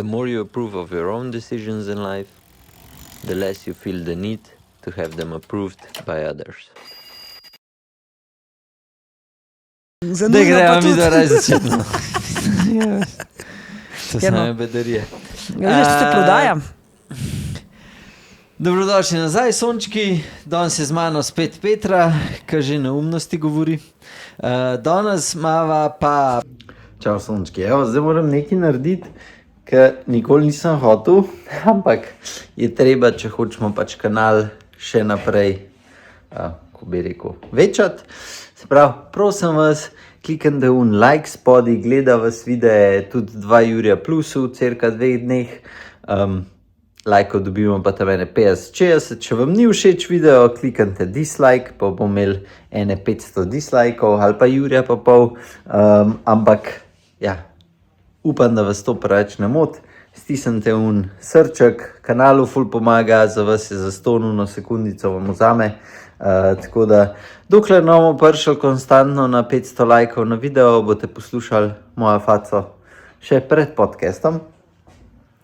The more you approve of your own decisions in life, the less you feel the need to have them approved by others. Da gremo mi zdaj začeti. To Ja, no. same bedarije. Že se prodaja. Dobrodošli nazaj, sončki. Danes je z mano spet Petra, ki že neumnosti govori. Danes imava pa... Čau, sončki. Evo, zdaj moram nekaj narediti, ker nikoli nisem hotel, ampak je treba, če hočemo pač kanal še naprej, ko bi rekel, večati. Se pravi, prosim vas, kliknite v like spodaj, gleda vas videe tudi 2 Jurija plusu, cirka 2 dneh. Lajkov dobimo pa tam ene 50-60. Če vam ni všeč video, kliknite dislike, pa bomo imeli ene 500 dislajkov ali pa Jurija pa pol. Ampak, ja, upam, da vas to preveč ne moti. Stisnite srček, kanalu ful pomaga, za vas je za 100 sekundico vam vzame. Tako da, dokler ne bomo prišli konstantno na 500 lajkov na video, boste poslušali mojo faco še pred podcastom.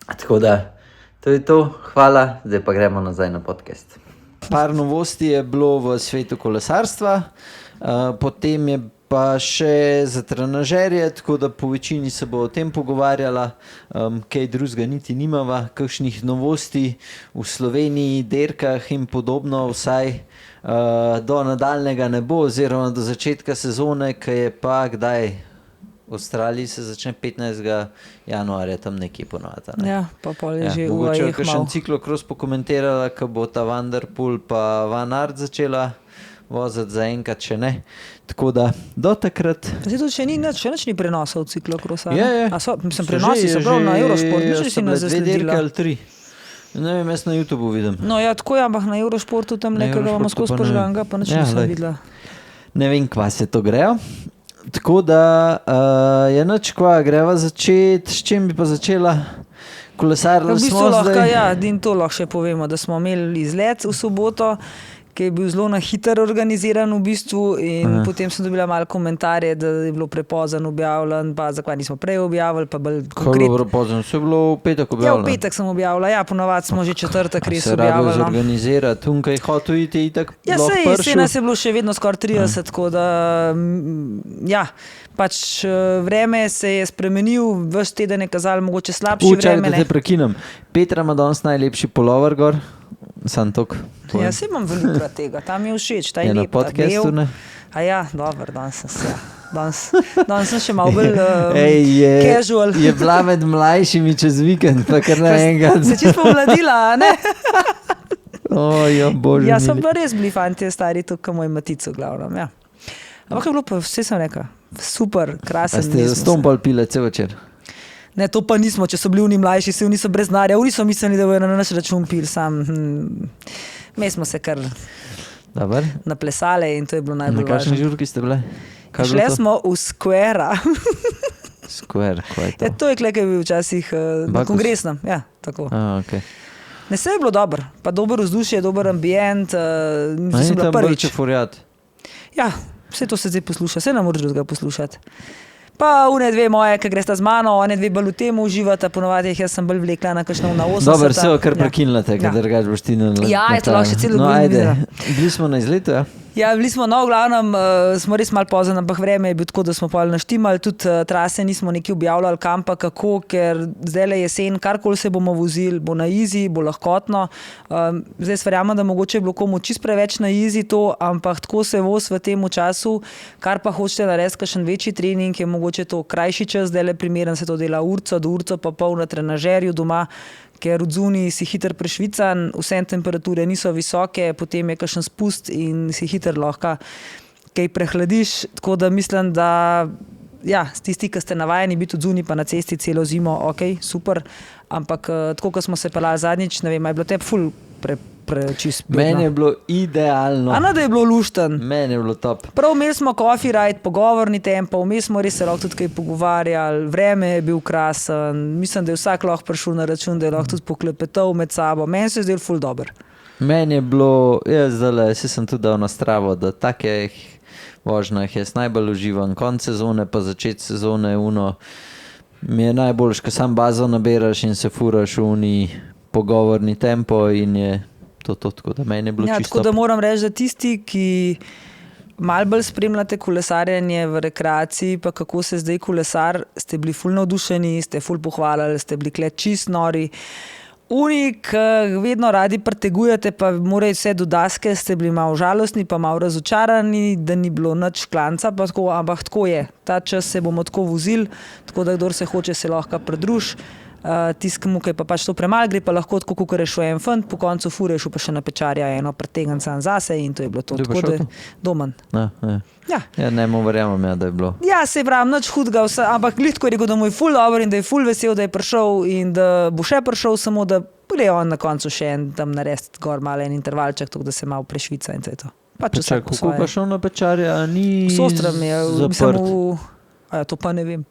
Tako da, to je to, hvala, zdaj pa gremo nazaj na podcast. Par novosti je bilo v svetu kolesarstva, potem je pa še za trenažerje, tako da po večini se bo o tem pogovarjala, kaj drugega niti nimava, kakšnih novosti v Sloveniji, derkah in podobno, vsaj do nadaljnega ne bo, oziroma do začetka sezone, ki je pa kdaj? V Avstraliji se začne 15. januarja, tam nekje ponovati. Ne? Ja, pa pol je že mogoče ujeh kakšen ciklokros pokomentirala, ko bo ta Van der Poel pa Van Aert začela voziti za enkrat, če ne. Tako da, do takrat... Zdaj tudi še nič ni prenosov ciklokrosa. Je. A so, mislim, prenosi so prav na Eurosport, nič si ne zasledila. Ne vem, jaz na YouTubeu vidim. No ja, tako je, ampak na Eurosportu tam nekega imamo skozi požganga, pa nič nisem videla. Ne vem, kva se to grejo. Tako da je nič kva, greva začeti, s čim bi pa začela? Kolesarili smo zdaj. Ja, in to lahko še povemo, da smo imeli izlet v soboto, ki je bil zelo na hitro organiziran v bistvu in potem sem dobila malo komentarje, da je bilo prepozno objavljen, pa zakaj nismo prej objavili, pa bolj konkretno. Kaj je bilo prepozno? Se je bilo v petek objavljeno? Ja, v petek sem objavila, ja, ponovadi smo že četrtek res objavili. Se rado zorganizirati, tukaj hotel iti itak ja, lahko pršil? Ja, sej nas je bilo še vedno skoraj 30, tako da, ja, pač vreme se je spremenil, ves teden je kazalo mogoče slabši vreme. Čakaj, da te prekinem. Petra ima danes najlepši pulover gor. Sam tok. Ja, se imam veliko tega, tam je všeč, ta je lep, ta bel. A ja, dobro, danes sem se, danes sem še malo bolj casual. Je bila med mlajšimi čez vikend, pa kar naenkrat. Se čisto pomladila, a ne? Ja, bože. Ja, so pa res bili fantje stari tukaj, moj matico glavnem, ja. Ampak je bilo pa, vse sem rekla, super, krasen. A ste za ston pol pile cel večer? Ne, to pa nismo, če so bili oni mlajši, se oni so brez denarja, oni so mislili, da bojo na naš račun pil sam. Mi smo se kar naplesali in to je bilo najbolj važno. Na kakšni žurki ste bile? Šle smo v Square. Square, kaj je to? Ja, to je kaj je bil včasih kongresnem, ja, tako. Okay. Ne, se je bilo dobro, pa dober vzdušje, dober ambient, sem bila prvič. Ja, vse to se zdaj posluša, se ne moraš drugega poslušati. Pa une dve moje, ki gresta z mano, one dve bolj v tem uživata, ponovadi jaz sem bolj vlekla na kakšno na 80. Dobar, se kar prekinila tega, drugač boš ti na... Ja, je to lahko še celo bili smo na izletu, ja? Ja, bili smo, no, v glavnem, smo res malo pozno, ampak vreme je bilo tako, da smo pol naštimali, tudi trase nismo nekaj objavljali, kam pa kako, ker zdaj le jesen, karkoli se bomo vozili, bo na easy, bo lahkotno. Zdaj verjamem, da mogoče je bilo komu čist preveč na easy to, ampak tako se voz v tem času, kar pa hočete narediti kakšen večji trening, je mogoče to krajši čas, zdaj le primeren se to dela urco do urco pa pol na trenažerju doma, ker od zunaj si hiter prešvican, vse temperature niso visoke, potem je kakšen spust in si hiter lahko kaj prehladiš, tako da mislim, da ja, tisti, ki ste navajeni biti od zunaj pa na cesti celo zimo, ok, super, ampak tako, ko smo se pelali zadnjič, ne vem, je bilo te ful čist bedno. Meni je bilo idealno. A ne, da je bilo lušten. Meni je bilo top. Prav imeli smo coffee ride, pogovorni tempo, vmes smo res se lahko tudi kaj pogovarjali, vreme je bil krasen, mislim, da je vsak lahko prišel na račun, da je lahko tudi poklepetal med sabo. Meni se je zdel ful dober. Meni je bilo, jaz sem tudi dal na Stravo, da takih vožnjah jaz najbolj uživam, konc sezone pa začet sezone, Mi je najboljš, ko sam bazo naberaš in se furaš v ni pogovorni tempo in je to, tako da meni je bilo Ja, čisto. tako da moram reči, da tisti, ki malo bolj spremljate kolesarjenje v rekreaciji, pa kako se zdaj kolesar, ste bili ful navdušeni, ste ful pohvalili, ste bili kle čist nori. Unik, vedno radi pretegujete, pa morajo vse do daske, ste bili malo žalostni, pa malo razočarani, da ni bilo nič klanca, pa tako, ampak tako je. Ta čas se bomo tako vozili, tako da kdor se hoče, se lahko pridruž. Tiskamo, ki pa pač to premalo gre, pa lahko tako, kot rešil en fant, po koncu fureš pa še na pečarja eno pretegan sam zase in to je bilo to. Kdo je pa Tako šel da to? domen. Ja. Ja, ne mu verjamem, da je bilo. Ja, se pravi, nič hudega, ampak glitko je rekel, da mu je ful dobro in da je ful vesel, da je prišel in da bo še prišel, samo da bude on na koncu še en tam narediti gor malo en intervalček, tako da se malo prešvica in to je to. Pač vsak po Kako pa svoje. šel na pečarja, ni S Ostrom je, mislim, zaprt. to pa ne vem.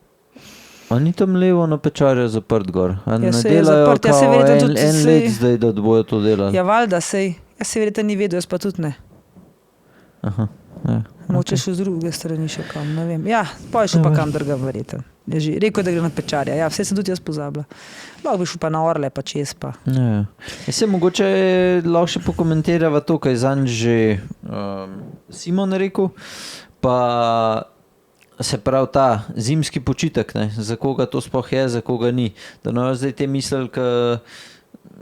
A ni tam levo na pečarja zaprt gor? A Ja, ne saj je delajo zaprt, ja, saj kao verjetno en, tudi en saj- let zdaj, da bojo to delali? Ja, valjda, sej. Jaz se verjetno ni vedel, jaz pa tudi ne. Aha, ja. Moče še z druge strani še kam, ne vem. Ja, pa je šel pa kam drugam verjetno. Je že rekel, da gre na pečarja. Ja, vse sem tudi jaz pozabila. Lahko bi šel pa na Orle, pa čez pa. Ja. Se mogoče lahko še pokomentirava to, kaj je zanj že Simon rekel, pa se pravi ta zimski počitek, ne? Za koga to sploh je, za koga ni. Da no zdaj te mislili, ka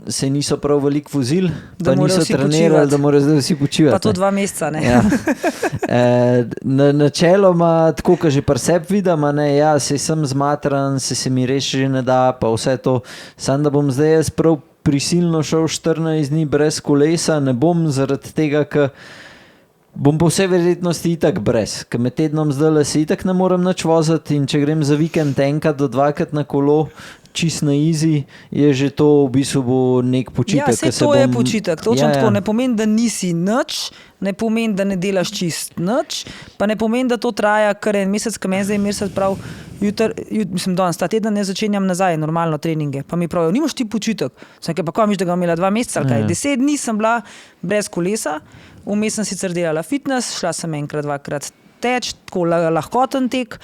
se niso prav veliko vozili, Da pa morajo niso vsi trenirali, počivati. da morajo zdaj vsi počivati. Pa to ne. 2 meseca, ne. Ja. Načeloma, tako kot že pri sebi vidim, a ne, ja, se sem zmatran, se mi res že ne da, pa vse to. Sam da bom zdaj jaz prav prisilno šel 14 dni brez kolesa, ne bom zaradi tega, ker bom po vsej verjetnosti itak brez, ker med tednom zdaj se itak ne morem nič voziti in če grem za vikend enkrat do 2krat na kolo, čist na easy, je že to v bistvu bo nek počitek. Ja, sej ke se to je bom- počitek. Točno Ja, ja. tako. Ne pomeni, da nisi nič, ne pomeni, da ne delaš čist nič, pa ne pomeni, da to traja kar en mesec, ki meni zdaj mesec prav, mislim, danes, ta teden ne začenjam nazaj, normalno treninge. Pa mi pravijo, nimaš ti počitek. Sem rekel, pa kaj miš, da ga imela 2 meseca ali kaj. Ja. 10 dni sem bila brez kolesa, vmes sem sicer delala fitness, šla sem enkrat, 2krat teč, tako lahkoten tek.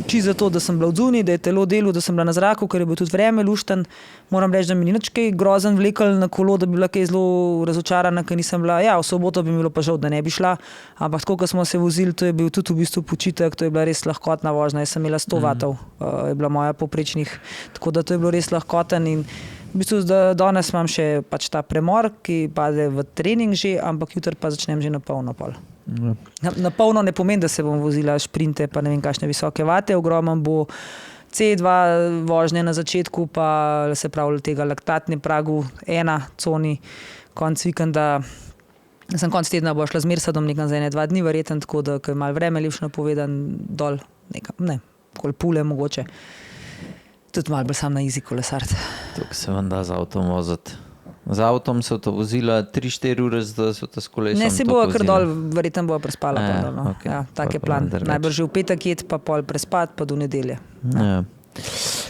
Čisto zato, da sem bila odzuni, da je telo delo, da sem bila na zraku, ker je bil tudi vreme lušten. Moram reči, da mi ni nič kaj grozen vlekel na kolo, da bi bila kaj zelo razočarana, ker nisem bila. Ja, v soboto bi mi bilo pa žal, da ne bi šla, ampak tako, ko smo se vozili, to je bil tudi v bistvu počitek, to je bila res lahkotna vožnja. Jaz sem imela 100 vatov, je bila moja povprečnih, tako da to je bilo res lahkoten in v bistvu danes imam še pač ta premor, ki pade v trening že, ampak jutri pa začnem že na polno pol. Na polno ne pomeni, da se bom vozila šprinte, pa ne vem kakšne visoke vate, ogromen bo C2 vožnje na začetku, pa se pravi tega laktatne pragu 1 coni, konc vikenda, sem konc tedna bo šla z Mersadom nekam za 1-2 dni verjetno, tako da ko je malo vreme lepše napovedan dol, nekam, ne, kol Pule mogoče. Tudi malo bolj sam na easy kolesart. Tukaj se vam da z avtom voziti. Z avtom so to vozila 3-4 ure, zdaj so to s kolesom. Ne, se bo kar dol, verjetno bo prespala. Ja, Pa dol, no. okej. Ja, tak je Pa plan. drugače. Najbrž že v petek jed, pa pol prespat, pa do nedelje. Ja,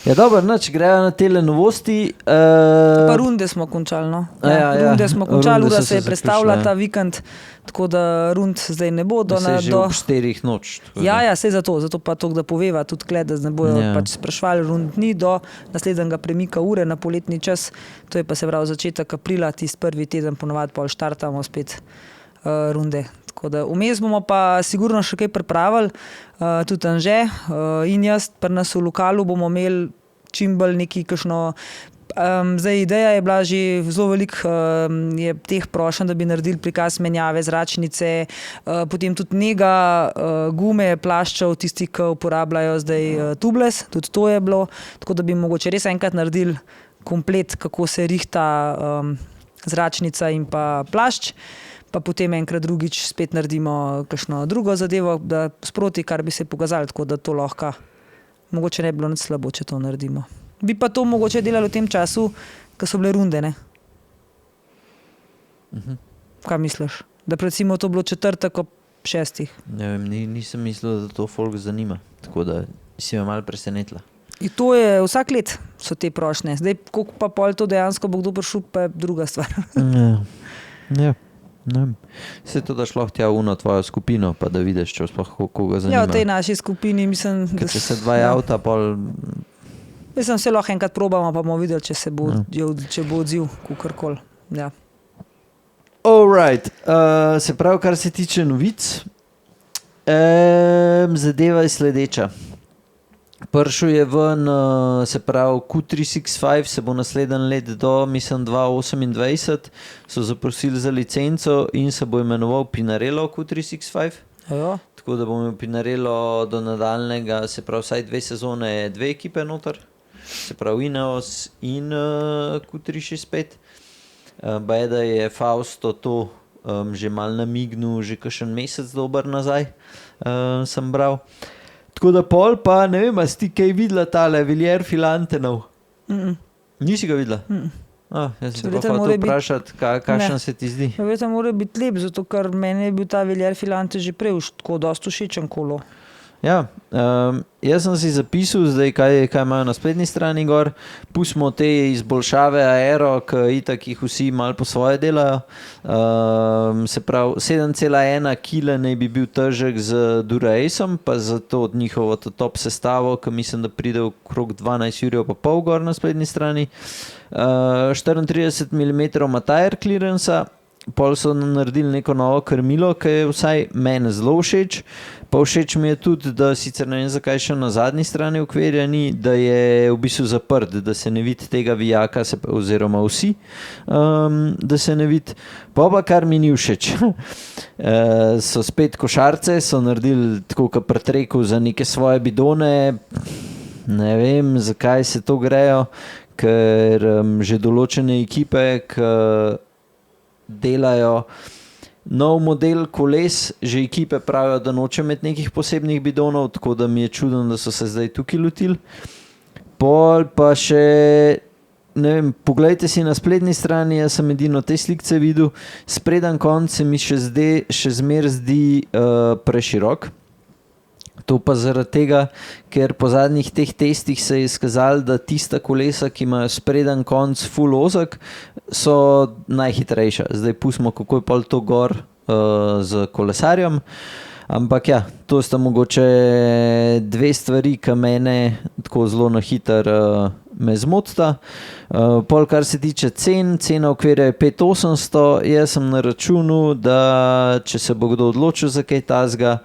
ja dobro, noč, grejo na tele novosti. Pa runde smo končali. No? Runde smo končali, Runde ura so se je se prestavila zaključile, ta vikend, tako da rund zdaj ne bo. Se je že ob 4 noč. tako da- Ja, sej zato pa to, da poveva tudi kle, da ne bojo Ja. pač sprašvali rund dni do naslednjega premika ure na poletni čas. To je pa se pravi začetek aprila, tisti prvi teden ponovadi pol štartamo spet runde. Tako da vmes bomo pa sigurno še kaj pripravili, tudi Anže in jaz, pri nas v lokalu bomo imeli čim bolj neki kakšno. Zdaj ideja je bila že zelo veliko je teh prošenj, da bi naredili prikaz menjave zračnice, potem tudi nega gume, plaščev, tisti, ki uporabljajo zdaj tubeless, tudi to je bilo, tako da bi mogoče res enkrat naredili komplet, kako se rihta zračnica in pa plašč, pa potem enkrat drugič spet naredimo kakšno drugo zadevo, da sproti, kar bi se pokazali, tako da to lahko, mogoče ne bi bilo nič slabo, če to naredimo. Bi pa to mogoče delali v tem času, ko so bile runde, ne? Kaj misliš? Da recimo to bilo četrtek ob 6. Ne vem, nisem mislil, da to folk zanima, tako da si me malo presenetila. In to je vsak let so te prošnje. Zdaj, koliko pa pol to dejansko bo kdo prišel, pa je druga stvar. Ja. Ja. Ne vem. Se to daš lahko tja v tvojo skupino, pa da vidiš, če sploh koga zanima. Ja, v tej naši skupini mislim, Ker če se dva javta, pol... Mislim, se lahko enkrat probamo, pa bomo videli, če bo odziv, kakorkoli. Ja. Alright, se pravi, kar se tiče novic, zadeva je sledeča. Prišel je ven, se pravi, Q365 se bo naslednji let do, mislim, 2028, so zaprosili za licenco in se bo imenoval Pinarello Q365. Ja. Tako da bomo imeli Pinarello do nadaljnega, se pravi, vsaj 2 sezone, 2 ekipe noter, se pravi Ineos in Q365. Bajda je Fausto to že malo namignil, že kakšen mesec dober nazaj, sem bral. Tako da pol pa, ne vem, a si ti kaj videla tale Villiers Filantenov? Nisi ga videla? Jaz sem te pa hotel vprašati, kakšen se ti zdi? Verjetno mora biti lep, zato ker meni je bil ta Villiers Filante že prej tako dosti všečen kolo. Ja, jaz sem si zapisal zdaj, kaj imajo na spletni strani gor. Pustimo te izboljšave aero, ki itak jih vsi malo po svoje delajo. Se pravi, 7,1 kg naj bi bil težek z Dura-Aceom, pa za to od njihovo top sestavo, ki mislim, da pride okrog 12 ur pa pol gor na spletni strani. 34 mm ima tire clearance, pol so naredili neko novo krmilo, ki je vsaj meni zelo všeč. Pa všeč mi je tudi, da sicer ne vem, zakaj še na zadnji strani okvirja ni, da je v bistvu zaprt, da se ne vidi tega vijaka, oziroma vsi, da se ne vidi. Pa kar mi ni všeč. So spet košarce, so naredili tako kot pri treku za neke svoje bidone. Ne vem, zakaj se to grejo, ker že določene ekipe, ki delajo nov model koles, že ekipe pravijo, da noče imeti nekih posebnih bidonov, tako da mi je čudno, da so se zdaj tukaj lotili. Pol pa še, ne vem, poglejte si na spletni strani, jaz sem edino te slikce videl, spreden konc se mi še zmer zdi preširok. To pa zaradi tega, ker po zadnjih teh testih se je izkazalo, da tista kolesa, ki imajo spreden konc full ozek, so najhitrejša. Zdaj pustimo, kako je pol to gor z kolesarjem. Ampak ja, to sta mogoče 2 stvari, ki mene tako zelo na hiter me zmotita. Pol, kar se tiče cena okvirja je 5800, jaz sem na računu, da če se bo kdo odločil za kaj tazga,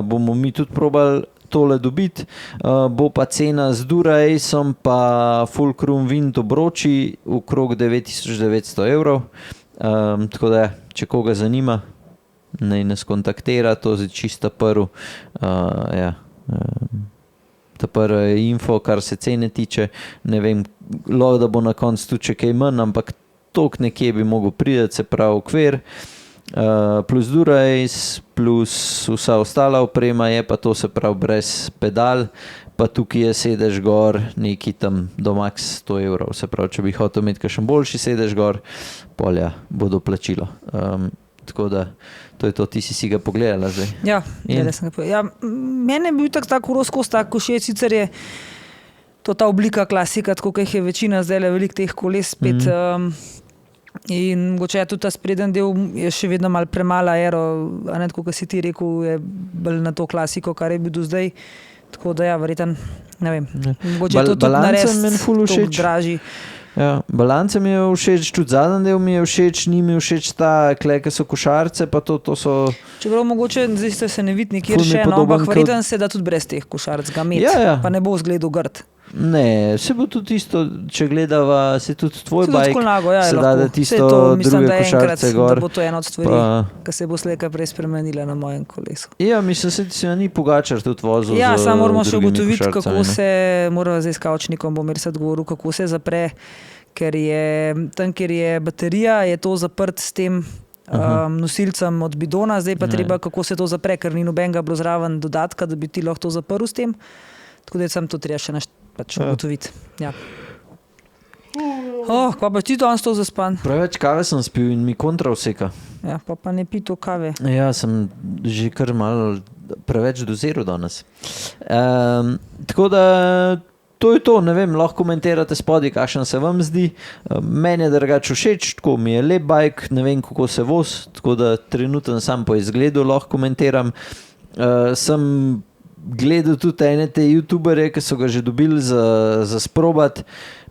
bomo mi tudi probali tole dobiti. Bo pa cena z Dura-Aceom pa Fulcrum Wind obroči okrog 9900 €. Tako da, če koga zanima, naj nas kontaktira, to je čista prv. Ta prva info, kar se cene tiče, ne vem, lahko da bo na koncu tudi kaj manj, ampak toliko nekje bi mogel priti, se pravi okvir, plus Dura-Ace, plus vsa ostala oprema, je pa to, se pravi, brez pedal, pa tukaj je sedež gor, neki tam do max 100 €. Se pravi, če bi hotel imeti kakšen boljši sedež gor, polja bodo plačilo. Tako da, to je to, ti si ga pogledala zdaj. Ja, sem ga pogledala. Ja, mene je bil tako rozkos, tako všeč, sicer je to ta oblika klasika, tako kot je večina zdaj veliko teh koles spet. In mogoče je tudi ta spreden del je še vedno malo premala aero, a ne tako, kot si ti rekel, je bolj na to klasiko, kar je bil do zdaj. Tako da ja, verjetno, ne vem, mogoče je to tudi narediti toliko dražji. Ja, balance mi je všeč, tudi zadnji del mi je všeč, ni mi všeč ta, ki so košarce, pa to so... Čeprav mogoče zdaj se ne vidi nikjer še, ampak verjetno se da tudi brez teh košarc ga imeti, pa ne bo izgledal grd. Ne, se bo tudi isto, če gledava, se tudi tvoj bajk, se da tisto mislim, druge košarce gor. Da bo to ena od stvari, ki se bo slejka prej spremenila na mojem kolesu. Ja, mislim, se ni Pogačar tudi vozil. Ja, samo moramo še ugotoviti, kako se, moramo zdaj s kavčnikom, bom res odgovoril, kako se zapre, ker je tam, kjer je baterija, je to zaprt s tem nosilcem od bidona, zdaj pa treba, kako se to zapre, ker ni nobenega bilo zraven dodatka, da bi ti lahko to zaprl s tem. Tako da sem to treba še ugotoviti. Ja. Kaj pa ti danes to zaspan? Preveč kave sem spil in mi kontra vseka. Ja, pa ne pi to kave. Ja, sem že kar malo preveč doziral danes. Tako da to je to, ne vem, lahko komentirate spodaj, kakšen se vam zdi. Meni je drugače všeč, tako mi je lep bike, ne vem, kako se voz, tako da trenutno sam po izgledu lahko komentiram. Sem gledal tudi ene te youtuberje, ki so ga že dobili za sprobati,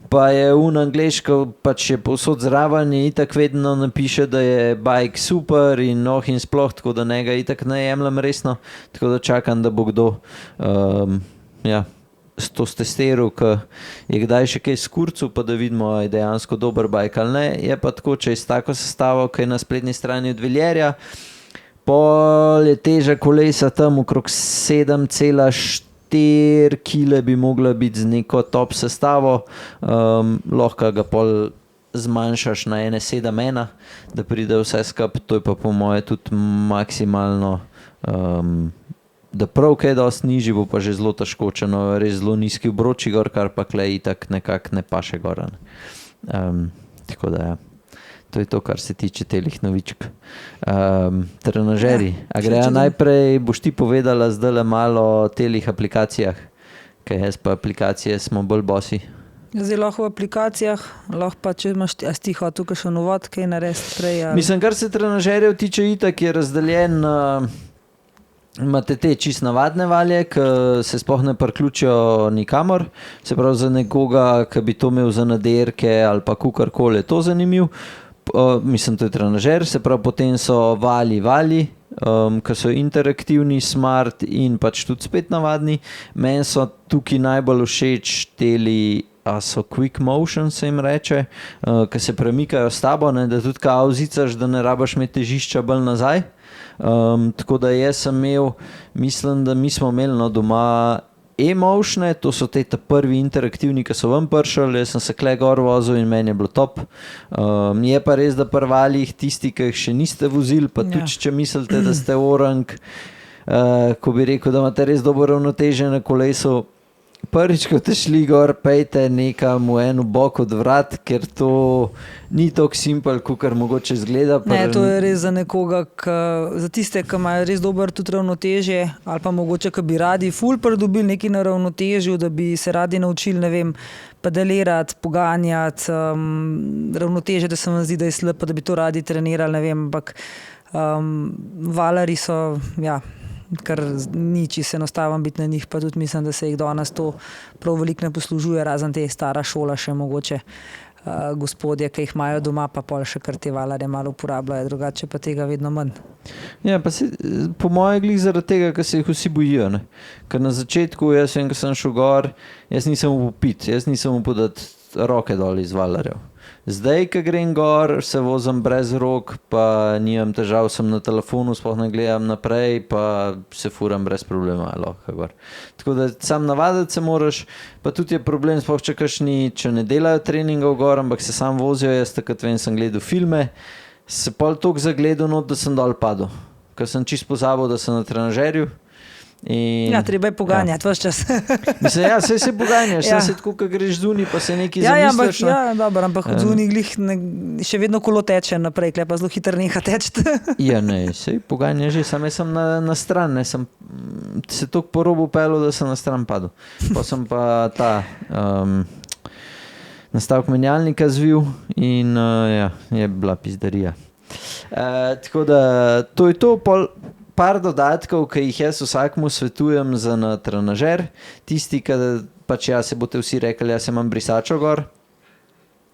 pa je angleško, pač je povsod zraven in itak vedno napiše, da je bike super in in sploh, tako da njega itak ne jemljem resno, tako da čakam, da bo kdo to stestiral, ki je kdaj še kaj skurcu, pa da vidimo, je dejansko dober bike ali ne. Je pa tako, če je s tako sestavo, ki je na spletni strani od Veljerja, pol je teža kolesa tam okrog 7,4 kg bi mogla biti z neko top sestavo, lahko ga pol zmanjšaš na 1,7,1, da pride vse skup, to je pa po moje tudi maksimalno, da prav kaj dosti nižji, bo pa že zelo težko, če no res zelo nizki obroči gor, kar pa klej itak nekako ne paše gor. Tako da ja. To je to, kar se tiče telih novičk. Trenažeri. A greja najprej, boš ti povedala zdaj malo o telih aplikacijah, kaj jaz pa aplikacije smo bolj bosi. Zdaj lahko v aplikacijah, lahko pa če imaš ti hotel kakšen uvod, kaj narediti prej. Ali... Mislim, kar se trenažerjev tiče, itak je razdeljen, imate te čist navadne valje, ki se sploh ne priključijo nikamor, se pravi za nekoga, ki bi to imel za naderke ali pa kukarkoli, je to zanimiv. Mislim, to je trenažer, se pravi potem so valji, ki so interaktivni, smart in pač tudi spet navadni. Meni so tukaj najbolj všeč teli, a so quick motion se jim reče, ki se premikajo s tabo, ne, da tudi kao zicaš, da ne rabaš imeti težišča bolj nazaj. Tako da jaz sem imel, mislim, da mi smo imeli no, doma e-motione, to so te prvi interaktivni, ki so vam prišli, jaz sem se kle gor vozil in meni je bilo top. Je pa res, da pri valjih tisti, ki jih še niste vozili, pa tudi če mislite, da ste orang, ko bi rekel, da imate res dobro ravnoteže na kolesu, prvič, ko ste šli gor, pejte nekam v eno bok od vrat, ker to ni tako simpel, kakor mogoče izgleda. Ne, to je res za nekoga, za tiste, ki imajo res dober tudi ravnotežje, ali pa mogoče, ki bi radi ful pridobili nekaj na ravnotežju, da bi se radi naučili, ne vem, pedalirati, poganjati, ravnotežje, da se vam zdi, da je slab, da bi to radi trenirali, ne vem, ampak valarji so, ja, kar ni čisto enostaven biti na njih, pa tudi mislim, da se jih danes to prav veliko ne poslužuje, razen te stara šola še mogoče gospodje, ki jih imajo doma, pa pol še kar te valarje malo uporabljajo, drugače pa tega vedno manj. Ja, pa si, po moje glih zaradi tega, ker se jih vsi bojijo, ne. Ker na začetku, jaz vem, ko sem šel gor, jaz nisem upit, jaz nisem upodati roke dol iz valarjev. Zdaj, ko grem gor, se vozim brez rok, pa nimam težav, sem na telefonu, sploh ne gledam naprej, pa se furam brez problema, lahko gor. Tako da sam navaditi se moraš, pa tudi je problem, sploh če ne delajo treningov gor, ampak se sam vozijo, jaz takrat vem, sem gledal filme, se pol toliko zagledal not, da sem dol padel, ker sem čisto pozabil, da sem na trenažerju. Ja, treba je poganjati ves čas. Mislim, ja, se poganjaš, se tako, ko greš zunaj, pa se nekaj zamisliš. Ampak od zunaj glih še vedno kolo teče naprej, kle pa zelo hitro neha teči. Ja, ne, se poganja že, sam jaz sem na stran, ne, sem se toliko po robu pelil, da sem na stran padel. Pa sem pa ta nastavek menjalnika zvil in ja, je bila pizdarija. Tako da, to je to, par dodatkov, ki jih jaz vsakmu svetujem za na trenažer. Tisti, ki pač ja, se boste vsi rekli, jaz imam brisačo gor.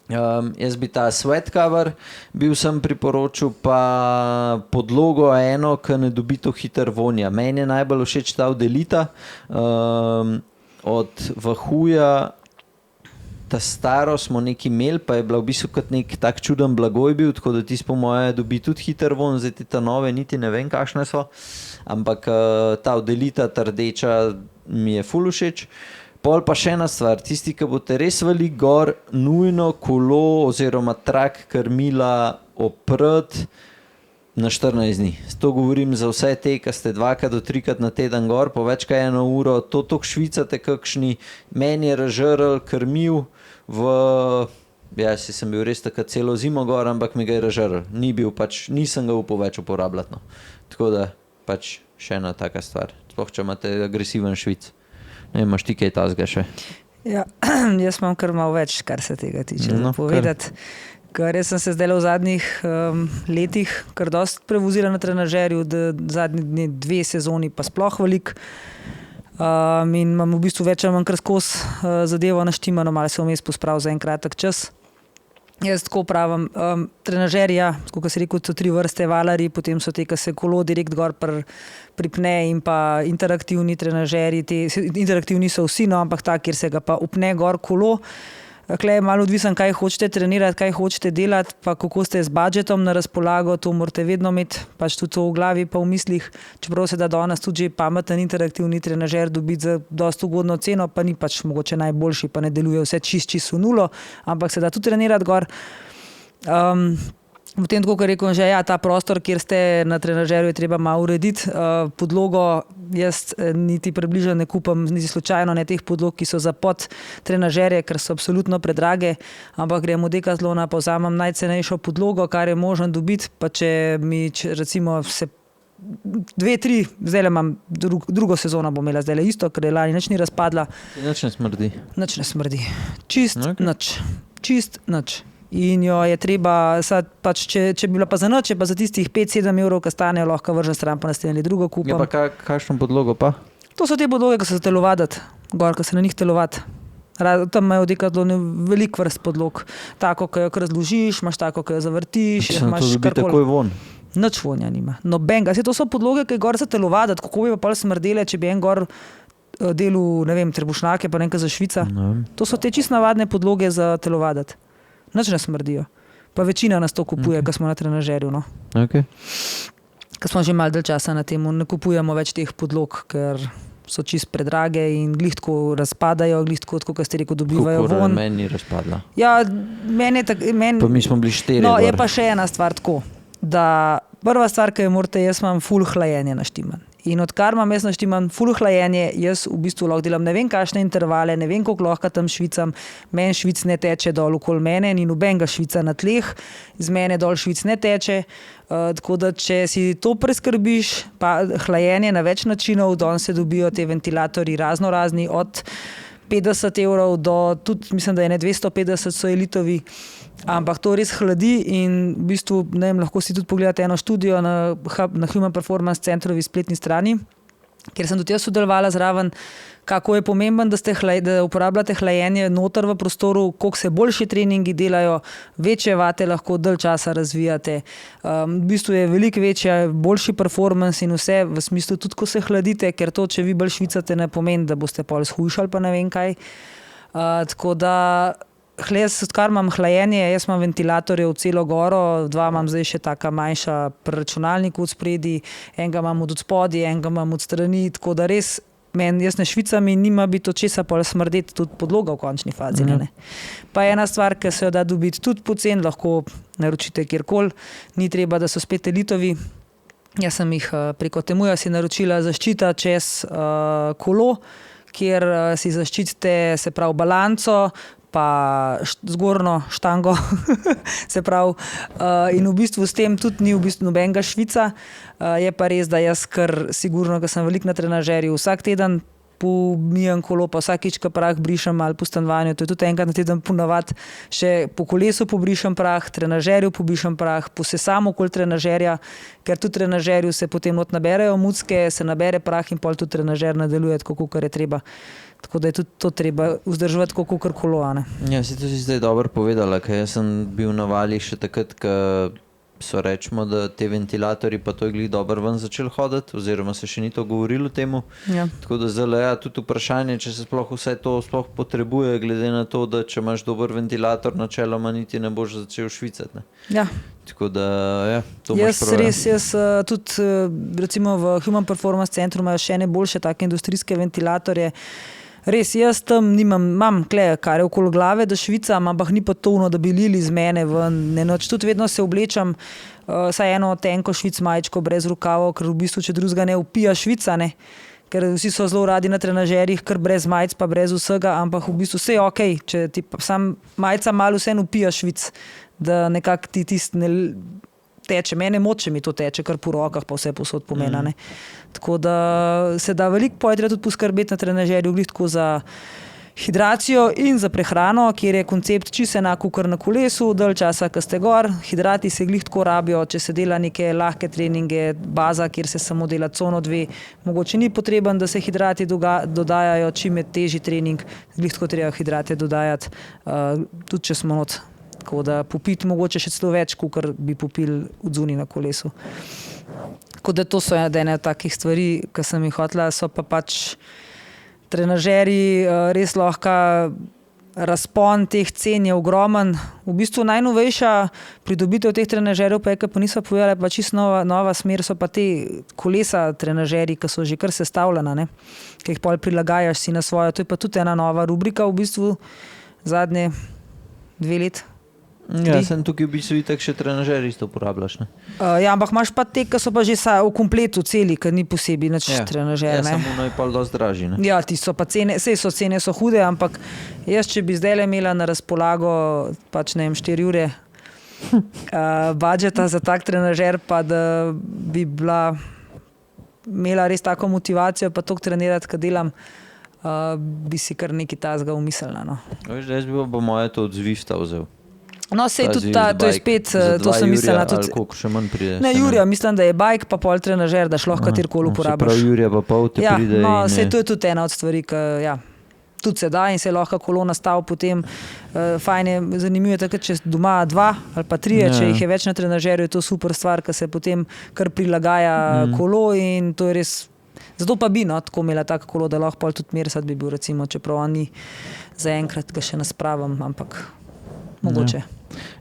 Jaz bi ta sweat cover bil sem priporočil, pa podlogo eno, ki ne dobi to hiter vonja. Meni je najbolj všeč ta od Elita, od Vahuja. Ta staro smo nekaj imeli, pa je bila v bistvu kot nek tak čuden blagoj bil, tako da tisto po moje dobi tudi hiter von, zdaj te nove niti ne vem, kakšne so, ampak ta od Elita, ta rdeča mi je ful všeč. Pol pa še ena stvar, tisti, ki boste res veli gor, nujno kolo oziroma trak krmila oprt na 14 dni. To govorim za vse te, ki ste 2 do 3 na teden gor, po več kaj 1 uro, to toliko švicate kakšni, meni je razžrl, krmil ja, sem bil res takrat celo zimo gor, ampak mi ga je razžrl. Nisem ga upal več uporabljati. No. Tako da, pač še ena taka stvar. Sploh, če imate agresiven švic. Ne, imaš ti kaj tazga še? Ja, jaz imam kar malo več, kar se tega tiče. No, povedati. Ker jaz sem se zdaj v zadnjih letih kar dosti prevozila na trenažerju, zadnji 2 sezoni pa sploh veliko. In imam v bistvu več ali manj kar skozi zadevo naštimano, malo se vmes pospravil za en kratek čas. Jaz tako pravim, trenažerja, kot se rekel, so 3 vrste, valari, potem so te, ki se kolo direkt gor pripne in pa interaktivni trenažerji, interaktivni so vsi, no, ampak ta, kjer se ga pa upne gor kolo. Tukaj je malo odvisen, kaj hočete trenirati, kaj hočete delati, pa kako ste z budžetom na razpolago, to morate vedno imeti, pač tudi to v glavi pa v mislih, čeprav se da danes tudi že pameten interaktivni trenažer dobiti za dosti ugodno ceno, pa ni pač mogoče najboljši, pa ne deluje vse čist v nulo, ampak se da tudi trenirati gor. Potem, tako kot rekel, že ta prostor, kjer ste na trenažerju, je treba malo urediti. Podlogo jaz niti približno ne kupam, niti slučajno ne teh podlog, ki so za pod trenažerje, ker so absolutno predrage, ampak grem v Decathlona, pa vzamem najcenejšo podlogo, kar je možno dobiti, pa če mi recimo se 2-3, zdaj imam drugo sezono, bom imela zdaj isto, ker je lani nič ni razpadla. Nič ne smrdi. Nič ne smrdi. Čist nič. In jo je treba, pač, če bi bila pa za noč, pa za tistih 5-7 evrov, ki stanejo, lahko vržem stran, pa nastavljali drugo kupam. Ja, pa kakšno podlogo pa? To so te podloge, ki se telovadati, gor, ki se na njih telovati. Tam imajo v Decathlonu veliko vrst podlog. Tako, ki jo razložiš, imaš tako, ki jo zavrtiš. To dobi takoj von. Nič vonja nima. Nobenega. To so podloge, ki gor se telovadati. Kako bi pa pol smrdele, če bi en gor delal, ne vem, trebušnjake, pa nekaj za Švica. No. To so te čisto navadne podloge za telovadati. Nič ne smrdijo. Pa večina nas to kupuje, ko smo na trenažerju. No. Okay. Ko smo že malo dalj časa na tem, ne kupujemo več teh podlog, ker so čist predrage in glih tako razpadajo, glih tako, kot ste rekel, dobivajo von. von. Meni ni razpadla. Ja, Pa mi smo bili 4 No, gor. je pa še ena stvar tako, da prva stvar, ki jo morate, jaz imam ful hlajenje naštiman. In odkar imam jaz naštiman ful hlajenje, jaz v bistvu lahko delam ne vem kakšne intervale, ne vem koliko lahko tam švicam, meni švic ne teče dol okoli mene, ni nobenega švica na tleh, z mene dol švic ne teče, tako da če si to preskrbiš, pa hlajenje na več načinov, danes se dobijo te ventilatorji razno razni, od 50 evrov do tudi, mislim, da je 250 so elitovi, ampak to res hladi in v bistvu, ne vem, lahko si tudi pogledate eno študijo na Human Performance Centrovi spletni strani, kjer sem tudi jaz sodelovala zraven, kako je pomemben, da uporabljate hlajenje noter v prostoru, koliko se boljši treningi delajo, večje vate lahko dalj časa razvijate. V bistvu je veliko večja, boljši performance in vse v smislu tudi, ko se hladite, ker to, če vi bolj švicate, ne pomeni, da boste pol shujšali, pa ne vem kaj. Tako da odkar imam hlajenje, jaz imam ventilatorjev celo goro, 2 imam zdaj še taka manjša pri računalniku od spredi, enega imam od spodaj, enega imam od strani, tako da res jaz ne švicam in nima biti od česa pol smrdeti tudi podloga v končni fazi. Ne. Pa ena stvar, ki se jo da dobiti tudi poceni, lahko naročite kjerkoli, ni treba, da so spet elitovi. Jaz sem jih preko Temuja si naročila zaščita čez kolo, kjer si zaščitite, se pravi, balanco, pa zgornjo štango, se pravi, in v bistvu s tem tudi ni v bistvu nobenega švica. Je pa res, da jaz kar sigurno, ker sem veliko na trenažerju, vsak teden pomijem kolo, pa vsakič, ko prah brišem ali po stanovanju, to je tudi enkrat na teden ponavadi, še po kolesu pobrišem prah, trenažerju pobrišem prah, posesam okoli trenažerja, ker tudi trenažerju se potem not naberejo mucke, se nabere prah in pol tudi trenažer nadaljuje tako, kar je treba. Tako da je tudi to treba vzdrževati kot kar kolo. Ja, si to si zdaj dobro povedala, ker jaz sem bil na Vali še takrat, ko so rečemo, da te ventilatorji pa to je glih dobro ven začel hoditi, oziroma se še ni to govorilo temu. Ja. Tako da zdaj ja, tudi vprašanje, če se sploh vse to sploh potrebuje, glede na to, da če imaš dober ventilator, načeloma niti ne boš začel švicati. Ne. Ja. Tako da, ja, to imaš prav. Jaz tudi, recimo v Human Performance Centru imajo še ne boljše take industrijske ventilatorje. Res, jaz tam imam kar je okoli glave, da švicam, ampak ni pa tovno, da bi lili z mene ven. Tudi vedno se oblečam, saj eno tenko švic majčko brez rukavov, ker v bistvu, če drugega ne upija švica, ne. Ker vsi so zelo radi na trenažerjih, kar brez majic, pa brez vsega, ampak v bistvu vse je okej, če ti sam majica malo vseeno upija švic, da nekako ti tisti ne teče. Mene moče mi to teče, kar po rokah, pa vse posod pomena. Tako da se da veliko pojetra tudi poskrbeti na trenažerju, glih tako za hidracijo in za prehrano, kjer je koncept čisto enak kot na kolesu, dalj časa, ko ste gor. Hidrati se glih tako rabijo, če se dela neke lahke treninge, baza, kjer se samo dela cono 2. Mogoče ni potreben, da se hidrati dodajajo, čim je težji trening, glih tako treba hidrate dodajati, tudi če smo not. Tako da popiti mogoče še celo več, kot bi popili od zunaj na kolesu. Tako da to so ene od takih stvari, ki sem jih hotela, so pa pač trenažerji res lahko razpon teh cen je ogromen. V bistvu najnovejša pridobitev teh trenažerjev pa je, pa niso povedali, pa čisto nova smer so pa te kolesa trenažerji, ki so že kar sestavljena, ne? Ki jih pol prilagajaš si na svojo. To je pa tudi ena nova rubrika v bistvu zadnje 2 leti. Ja, sem tukaj v bistvu itak še trenažer isto uporabljaš, ne? Ja, ampak imaš pa te, ki so pa že v kompletu celi, ki ni posebej nič trenažer, ne? Ja, samo je pa dosti dražji, ne? Ja, ti so pa cene, cene so hude, ampak jaz, če bi zdaj imela na razpolago pač ne vem, 4 ure budžeta za tak trenažer, pa da bi imela res tako motivacijo, pa toliko trenirati, kad delam, bi si kar nekaj tazga umislila, no. Veš, da jaz bi pa moje to od Zwifta vzel. No, sej tudi to je spet, to sem mislila tudi. Ali koliko še manj pride? Ne, Jurija, mislim, da je bike pa pol trenažer, da šlo katerkoli uporabiš. Prav Jurija pa pol te pride. Ja, no, sej to je tudi ena od stvari, ki, ja, tudi se da in se lahko kolo nastav potem. Fajn je, zanimivo je takrat, če doma 2 ali pa 3, če jih je več na trenažerju, je to super stvar, ki se potem kar prilagaja kolo in to je res. Zato pa bi, no, tako imela tako kolo, da lahko pol tudi Mersat bi bil, recimo, čeprav on ni zaenkrat, ga še naspravim, ampak mogoče.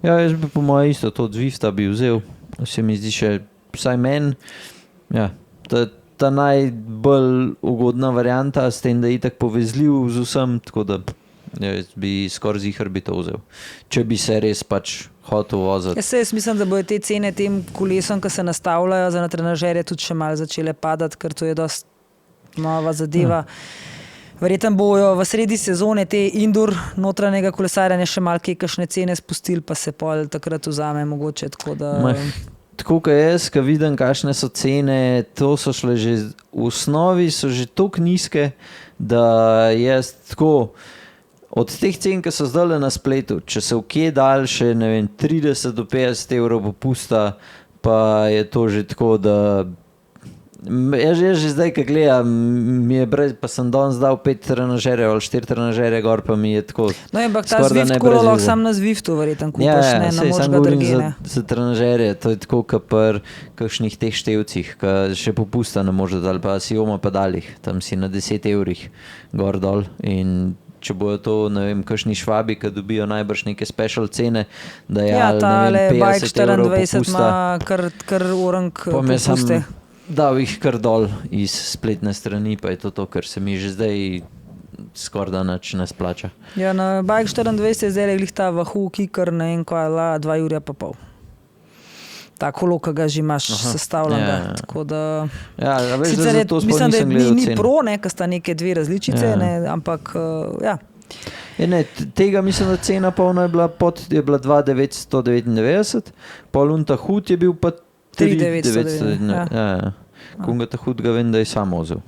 Ja, jaz bi po moje isto to od Zwifta bi vzel. Se mi zdi še, vsaj meni, ja, ta najbolj ugodna varianta, s tem, da je itak povezljiv z vsem, tako da jaz bi skoraj ziher bi to vzel. Če bi se res pač hotel voziti. Jaz mislim, da bojo te cene tem kolesom, ki se nastavljajo za na trenažerje, tudi še malo začele padati, ker to je dosti nova zadeva. Verjetno bojo v sredi sezone te indoor notranjega kolesarjanja še malo kakšne cene spustili, pa se pol takrat vzame mogoče, tako da... Tako kot jaz, ko vidim, kakšne so cene, to so šle že v osnovi, so že toliko nizke, da jaz tako od teh cen, ki so zdaj na spletu, če se v kje dal še, ne vem, 30 do 50 evrov popusta, pa je to že tako, da jaz že zdaj, ko gledam, mi je brez, pa sem danes dal 5 trenažerjev ali 4 trenažerje gor, pa mi je tako. No, ampak ta Zwift kolo lahko sam na Zwiftu verjetno kupaš, ne na možga drugine. Za trenažerje, to je tako, kot pri kakšnih teh števcih, ki še popusta ne može dal, pa si oma pedalih, tam si na 10 evrih gor dol in če bojo to, ne vem, kakšni Švabi, ki dobijo najbrž neke special cene, da je, ne vem, 50 evrov popusta. Ja, ta Bike 24 ima kar orang popuste. Dal jih kar dol iz spletne strani, pa je to, kar se mi že zdaj skoraj da nič ne splača. Ja, na Bike 24 je zdaj glih ta Wahoo Kicker, ne vem kaj, 2 ure pa pol. Ta kolo, ki ga že imaš sestavljenega. Tako da... Ja, veš, sicer da zato sploh nisem gledal ni pro, ne, ker sta neke 2 različice, ne, ampak ja. Ne, tega mislim, da cena polna je bila 2,999, polunta hud je bil pa 3,999. Ja. Kunga ta hud ga vem, da je samo vzel.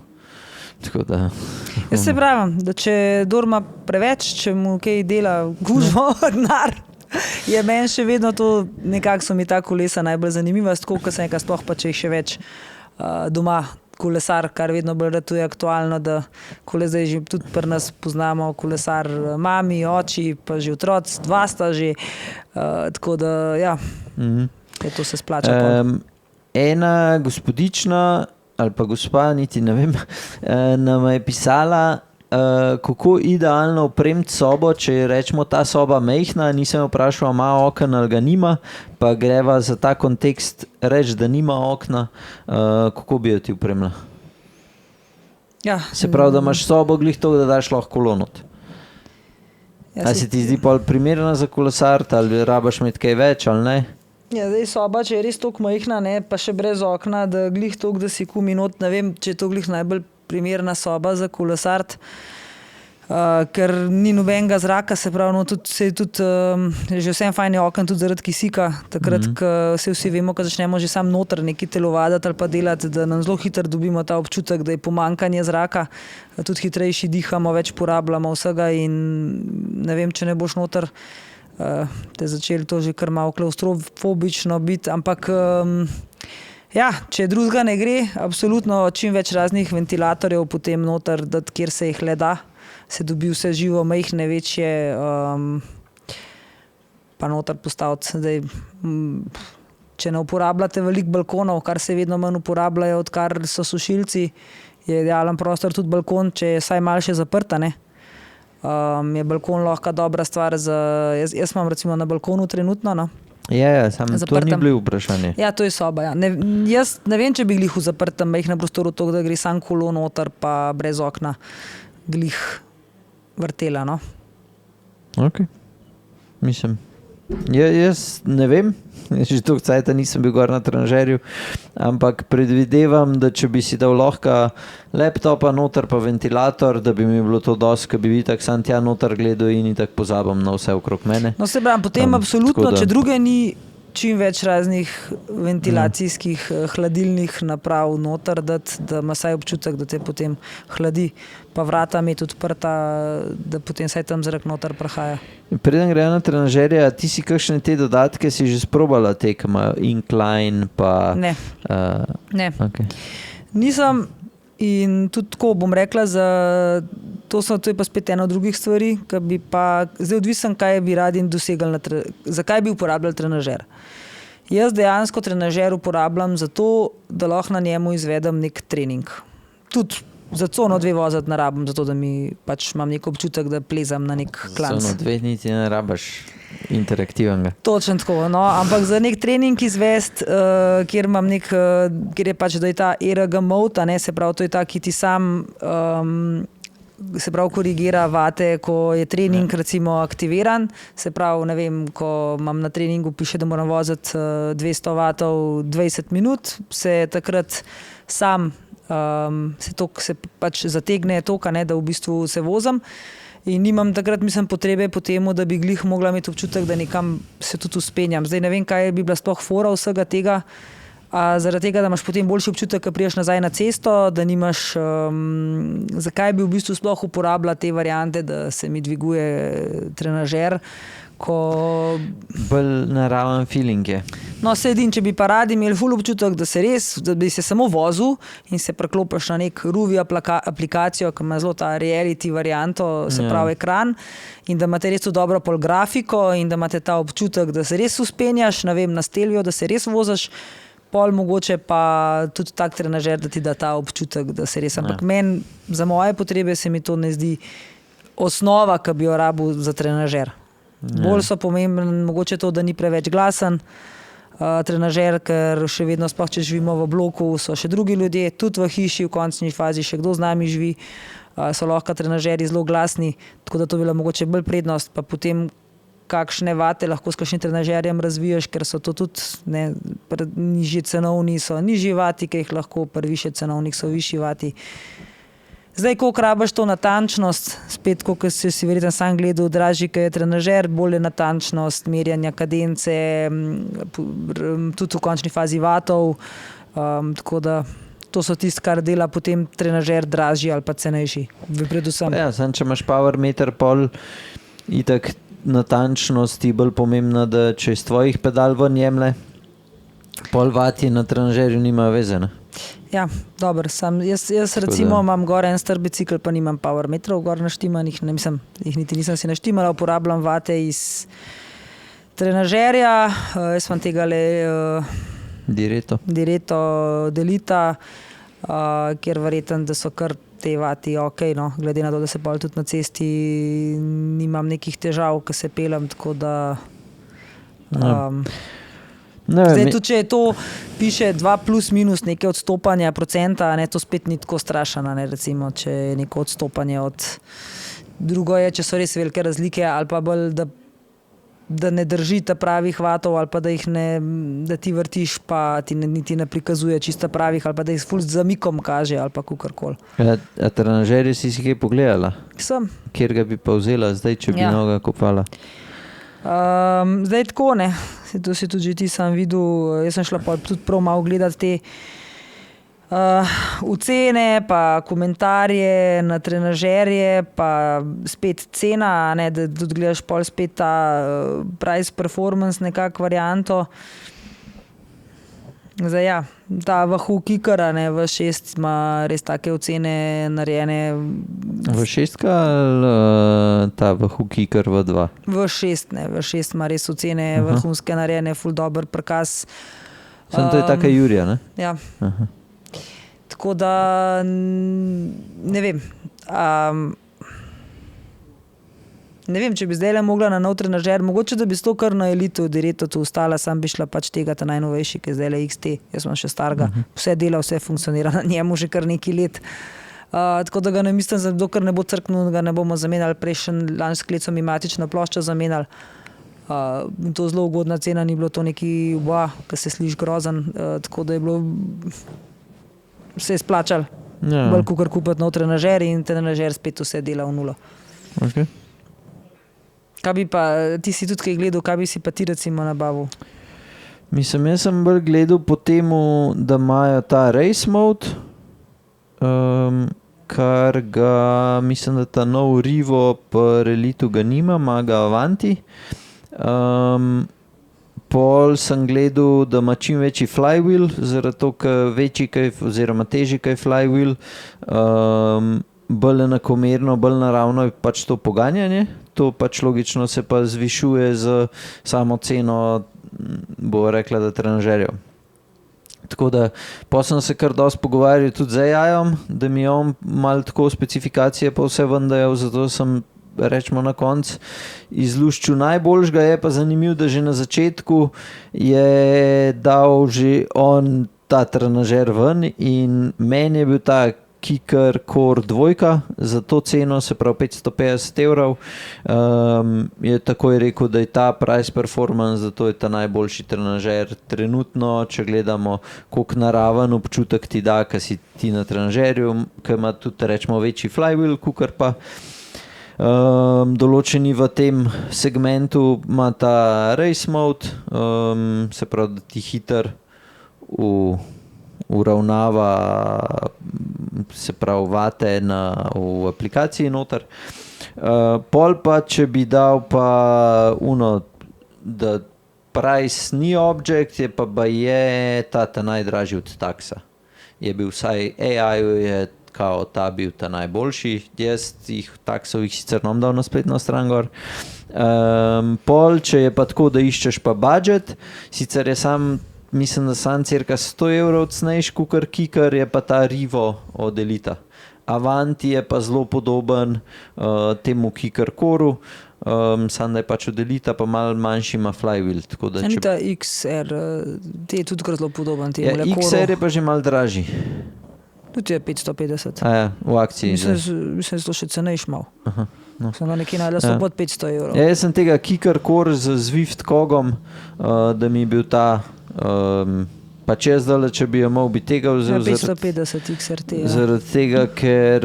Tako da... Jaz se pravim, da če dorma preveč, če mu kaj dela gužvo denar, je meni še vedno to, nekako so mi ta kolesa najbolj zanimiva, tako kot sem nekaj sploh pa, če jih še več doma kolesar, kar vedno bolj rad je aktualno, da zdaj že tudi pri nas poznamo kolesar mami, oči, pa že otroci, 2 sta že, tako da ja, to se splača. Ena gospodična ali pa gospa, niti ne vem, nam je pisala, kako idealno opremiti sobo, če rečemo ta soba mejhna, nisem vprašal, ima okna ali ga nima, pa greva za ta kontekst reči, da nima okna, kako bi jo ti opremila? Ja. Se pravi, da imaš sobo glih to, da daš lahko kolonot. A se ti zdi pol primerna za kolesart, ali rabaš imeti kaj več, ali ne? Ja, zdaj soba, če je res toliko majhna, ne, pa še brez okna, da glih toliko, da si minut, ne vem, če je to glih najbolj primerna soba za kolesart. ker ni nobenega zraka, se pravi, no, že vsem fajn je oken tudi zaradi kisika, takrat, ko vsi vemo, ko začnemo že sam noter neki telovaditi ali pa delati, da nam zelo hitro dobimo ta občutek, da je pomankanje zraka, tudi hitrejši dihamo, več porabljamo vsega in ne vem, če ne boš noter, te začeli to že kar malo klaustrofobično biti, ampak ja, če drugega ne gre, absolutno čim več raznih ventilatorjev potem noter, kjer se jih le da, se dobi vse živo, majhne, večje, pa noter postaviti. Zdaj, če ne uporabljate veliko balkonov, kar se vedno manj uporabljajo, odkar so sušilci, je idealen prostor tudi balkon, če je vsaj malo še zaprta, ne. Je balkon lahko dobra stvar za, jaz imam recimo na balkonu trenutno, no. Ja, samo to ni bilo vprašanje. Ja, to je soba, ja. Jaz ne vem, če bi glih v zaprtem majhnem prostoru to, da gre sam kolo noter, pa brez okna glih vrtela, no. Ok. Mislim, jaz ne vem, že toliko cajta nisem bil gor na trenažerju, ampak predvidevam, da če bi si dal lahko laptopa noter pa ventilator, da bi mi bilo to dosti, ko bi tak sam tja noter gledal in tak pozabam na vse okrog mene. No, se pravim, potem absolutno, če druge ni, čim več raznih ventilacijskih hladilnih naprav noter dati, da ima saj občutek, da te potem hladi, pa vrata imeti odprta, da potem saj tam zrak noter prahaja. Preden grejo na trenažerja, ti si kakšne te dodatke si že sprobala tekma, incline pa... Ne. Ne. Okay. Nisem in tudi tako bom rekla, to je pa spet ena od drugih stvari, ki bi pa, zdaj odvisen, kaj bi radi dosegali, zakaj bi uporabljali trenažer. Jaz dejansko trenažer uporabljam zato, da lahko na njemu izvedem nek trening. Tudi za cono 2 voziti ne rabim, zato da mi pač imam nek občutek, da plezam na nek klanc. Cono 2 niti ne rabaš interaktivnega. Točno tako, no, ampak za nek trening izvesti, kjer je pač, da je ta ERG mode, ne, se pravi, to je ta, ki ti sam se pravi korigira vate, ko je trening recimo aktiviran, se pravi, ne vem, ko imam na treningu piše, da moram voziti 200 vatov 20 minut, se takrat sam se pač zategne toka, ne, da v bistvu se vozim in nimam takrat, mislim, potrebe po temu, da bi glih mogla imeti občutek, da nekam se tudi uspenjam. Zdaj ne vem, kaj bi bila sploh fora vsega tega, zaradi tega, da imaš potem boljši občutek, ko priješ nazaj na cesto, da nimaš, zakaj bi v bistvu sploh uporabila te variante, da se mi dviguje trenažer, ko... Bolj naraven feeling je. No, sedim, če bi pa radi imeli ful občutek, da bi se samo vozil in se preklopiš na nek Ruvi aplikacijo, ki ima zelo ta reality varianto, se pravi ekran, in da imate res dobro pol grafiko in da imate ta občutek, da se res uspenjaš, ne vem, na stelvijo, da se res voziš, pol mogoče pa tudi tak trenažer, da ti da ta občutek, da se res, ampak meni, za moje potrebe se mi to ne zdi osnova, ki bi jo rabil za trenažer. Bolj so pomemben, mogoče to, da ni preveč glasen trenažer, ker še vedno sploh, če živimo v bloku, so še drugi ljudje, tudi v hiši v končni fazi še kdo z nami živi, so lahko trenažeri zelo glasni, tako da to bila mogoče bolj prednost, pa potem kakšne vate lahko s kakšnim trenažerjem razvijaš, ker so to tudi nižji cenovni, so nižji vati, ki jih lahko pri višje cenovnih so višji vati. Zdaj, koliko rabaš to natančnost, spet, koliko si verjetno sam gledal, dražji, kaj je trenažer, bolj je natančnost merjanja kadence, tudi v končni fazi vatov, tako da to so tisti, kar dela potem trenažer dražji ali pa cenejši, predvsem. Ja, sam če imaš power meter pol, itak natančnost je bolj pomembna, da če iz tvojih pedal ven jemle, pol vati na trenažerju nima veze, ne? Ja, dobro, jaz recimo imam gor en star bicikl, pa nimam power metrov gor naštimanih, jih niti nisem si naštimala, uporabljam vate iz trenažerja, jaz vam tega Direto Delita, kjer verjetno, da so kar te vati ok, no, glede na to, da se pol tudi na cesti nimam nekih težav, ko se pelem, tako da... Zdaj, tudi če je to, piše 2 plus minus neke odstopanja procenta, ne, to spet ni tako strašno, ne, recimo, če je neko odstopanje od drugo je, če so res velike razlike, ali pa bolj, da da ne drži ta pravih vatov ali pa da jih ne, da ti vrtiš pa ti niti ne prikazuje čista pravih ali pa da jih ful z zamikom kaže ali pa kakorkoli. A trenažerje si kaj pogledala? Sem. Kjer ga bi pa vzela zdaj, če bi noga kopala? Zdaj tako ne, to si tudi že ti sam videl, jaz sem šla pa tudi prav malo gledati te ocene pa komentarje na trenažerje pa spet cena, ne, da tudi gledaš pol spet ta price performance nekako varianto. Zdaj ja, ta Wahoo Kicker v 6 ima res take ocene narejene. V 6 ali ta Wahoo Kicker v 2? V 6, ne, v 6 ima res ocene vrhunske narejene, ful dober prikaz. Samo to je taka Jurija, ne? Ja. Tako da ne vem. Ne vem, če bi zdaj le mogla na nov trenažer, mogoče da bi sto kar na Elitu direktno tu ostala, sam bi šla pač tega ta najnovejši, ki je zdaj le XT, jaz imam še starega, vse dela, vse funkcionira na njemu že kar nekaj let. Tako da ga ne mislim, dokler ne bo crknil, ga ne bomo zamenjali, prejšnji lansko leto so mi matično ploščo zamenjali. To zelo ugodna cena, ni bilo to neki ki se sliši grozen, tako da je bilo se splačal. Bolj kakor kupiti nov trenažer in trenažer spet vse dela v nulo. Okay. Kaj bi pa, ti si tudi kaj gledal, kaj bi si pa ti recimo nabavil? Mislim, jaz sem bolj gledal po temu, da imajo ta race mode, kar ga, mislim, da ta nov Rivo pa Relitu ga nima, ima ga Avanti. Pol sem gledal, da ima čim večji flywheel, zaradi to, ker večji oziroma težji kaj flywheel, bolj enakomerno, bolj naravno je pač to poganjanje. To pač logično se pa zvišuje z samo ceno, bo rekla, da trenažerjev. Tako da, pa sem se kar dosti pogovarjal tudi z AI-om, da mi je on malo tako specifikacije pa vse vendajal, zato sem rečemo na koncu izluščil najboljšega. Je pa zanimivo, da že na začetku je dal že on ta trenažer ven in meni je bil ta Kicker Core 2 za to ceno, se pravi 550 €. Je takoj rekel, da je ta price performance, da to je ta najboljši trenažer trenutno, če gledamo, koliko naraven občutek ti da, kad si ti na trenažerju, ki ima tudi rečemo večji flywheel, kukar pa določeni v tem segmentu ima ta race mode, se pravi, da ti hiter uravnava, se pravi, vate v aplikaciji noter. Pol pa, če bi dal pa da price ni object, je pa je ta najdražji od taksa. Je bil vsaj AI-ju je kao ta bil ta najboljši, jaz jih taksovih sicer nam dal na spletno stran gor. Pol, če je pa tako, da iščeš pa budget, sicer je sam, mislim, da sam cirka 100 € cnejš, kukar Kicker, je pa ta Rivo od Elita. Avanti je pa zelo podoben temu Kicker Coru, sam da je pač od Elita pa malo manjši ima flywheel. Ni ta XR, ti je tudi kar zelo podoben temu le Coru. XR je pa že malo dražji. Tudi je 550. V akciji. Mislim, da je to še cenejš malo. Sem ga nekaj najdel, so pod 500 €. Jaz sem tega Kicker Core z Zwift kogom, da mi je bil ta, pa čez dole, če bi jo imel, bi tega vzel. 550 XRT. Zaradi tega, ker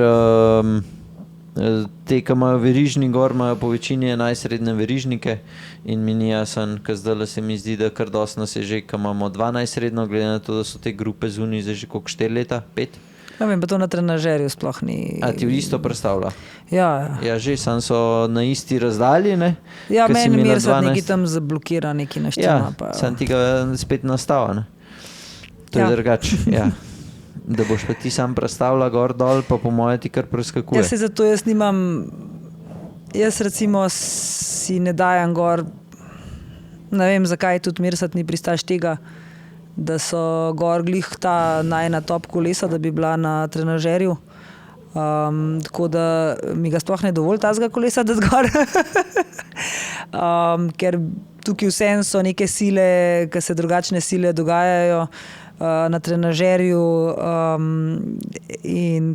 te, ki imajo verižni gor, imajo po večini 11 srednje verižnike in mi ni jasen, ker zdaj se mi zdi, da kar dosti nas je že, ki imamo 12 srednjo, glede na to, da so te grupe zunaj zdaj že koliko 4 leta, 5. Ja, vem, pa to na trenažerju sploh ni. A ti v isto predstavlja? Ja. Ja, že, sam so na isti razdalji, ne? Ja, meni Mirsad neki tam zablokira, neki naštima. Ja, sam ti ga spet nastava, ne? To je drugače, ja. Da boš pa ti sam predstavlja gor dol, pa po moje ti kar preskakuje. Ja, se zato jaz nimam, jaz recimo si ne dajam gor, ne vem zakaj tudi Mirsad ni pristaš tega, da so gor glih ta najna top kolesa, da bi bila na trenažerju. Tako da mi ga sploh ne dovolj tazga kolesa dati gor. Ker tukaj vsem so neke sile, ki se drugačne sile dogajajo na trenažerju in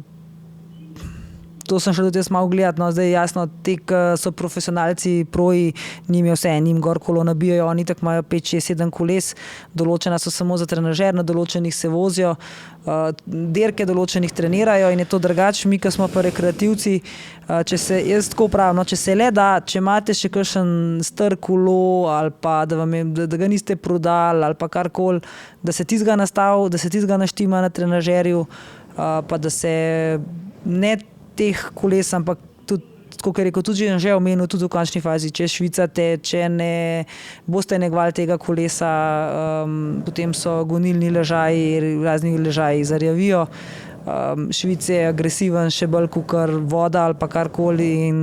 To sem šel tudi jaz malo gledati, no, zdaj jasno, ti, ki so profesionalci, proji, njim je vse, njim gor kolo nabijajo, oni tako imajo 5, 6, 7 koles, določena so samo za trenažer, na določenih se vozijo, dirke določenih trenirajo in je to drugače, mi, ki smo pa rekreativci, če se, jaz tako pravim, no, če se le da, če imate še kakšen star kolo ali pa da ga niste prodali ali pa karkoli, da se tizga nastavi, da se tizga naštima na trenažerju, pa da se ne teh koles, ampak tudi, kot je rekel, tudi že omenil, tudi v končni fazi, če švicate, če ne boste negvali tega kolesa, potem so gonilni ležaji, razni ležaji zarjavijo. Švic je agresiven še bolj kakor voda ali pa karkoli in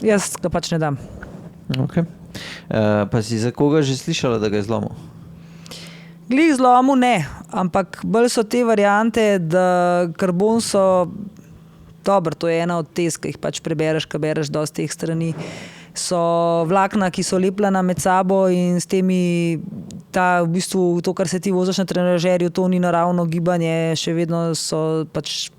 jaz ga pač ne dam. Okay. Pa si za koga že slišala, da ga je zlomil? Glih zlomu ne, ampak bolj so te variante, da karbon so dobro, to je ena od tez, ki jih pač prebereš, ko bereš dosti teh strani. So vlakna, ki so lepljena med sabo in s temi, v bistvu to, kar se ti voziš na trenažerju, to ni naravno gibanje, še vedno so pač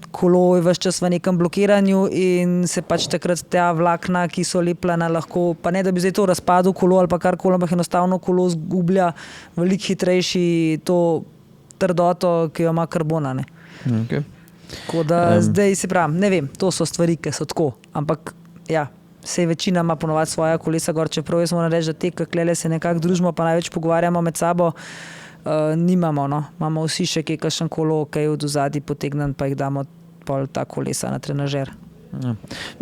kolo je ves čas v nekem blokiranju in se pač takrat ta vlakna, ki so lepljena, lahko, pa ne da bi zdaj to razpadlo kolo ali pa karkoli, ampak enostavno kolo zgublja veliko hitrejši to trdoto, ki jo ima karbona. Ne. Okay. Tako da zdaj se pravim, ne vem, to so stvari, ki so tako, ampak ja, se večina ima ponovati svoja kolesa gor, čeprav jaz moram reči, da te, klele se nekako družimo, pa največ pogovarjamo med sabo, nimamo, no, imamo vsi še kakšen kolo, kaj od ozadij potegnen, pa jih damo pol ta kolesa na trenažer.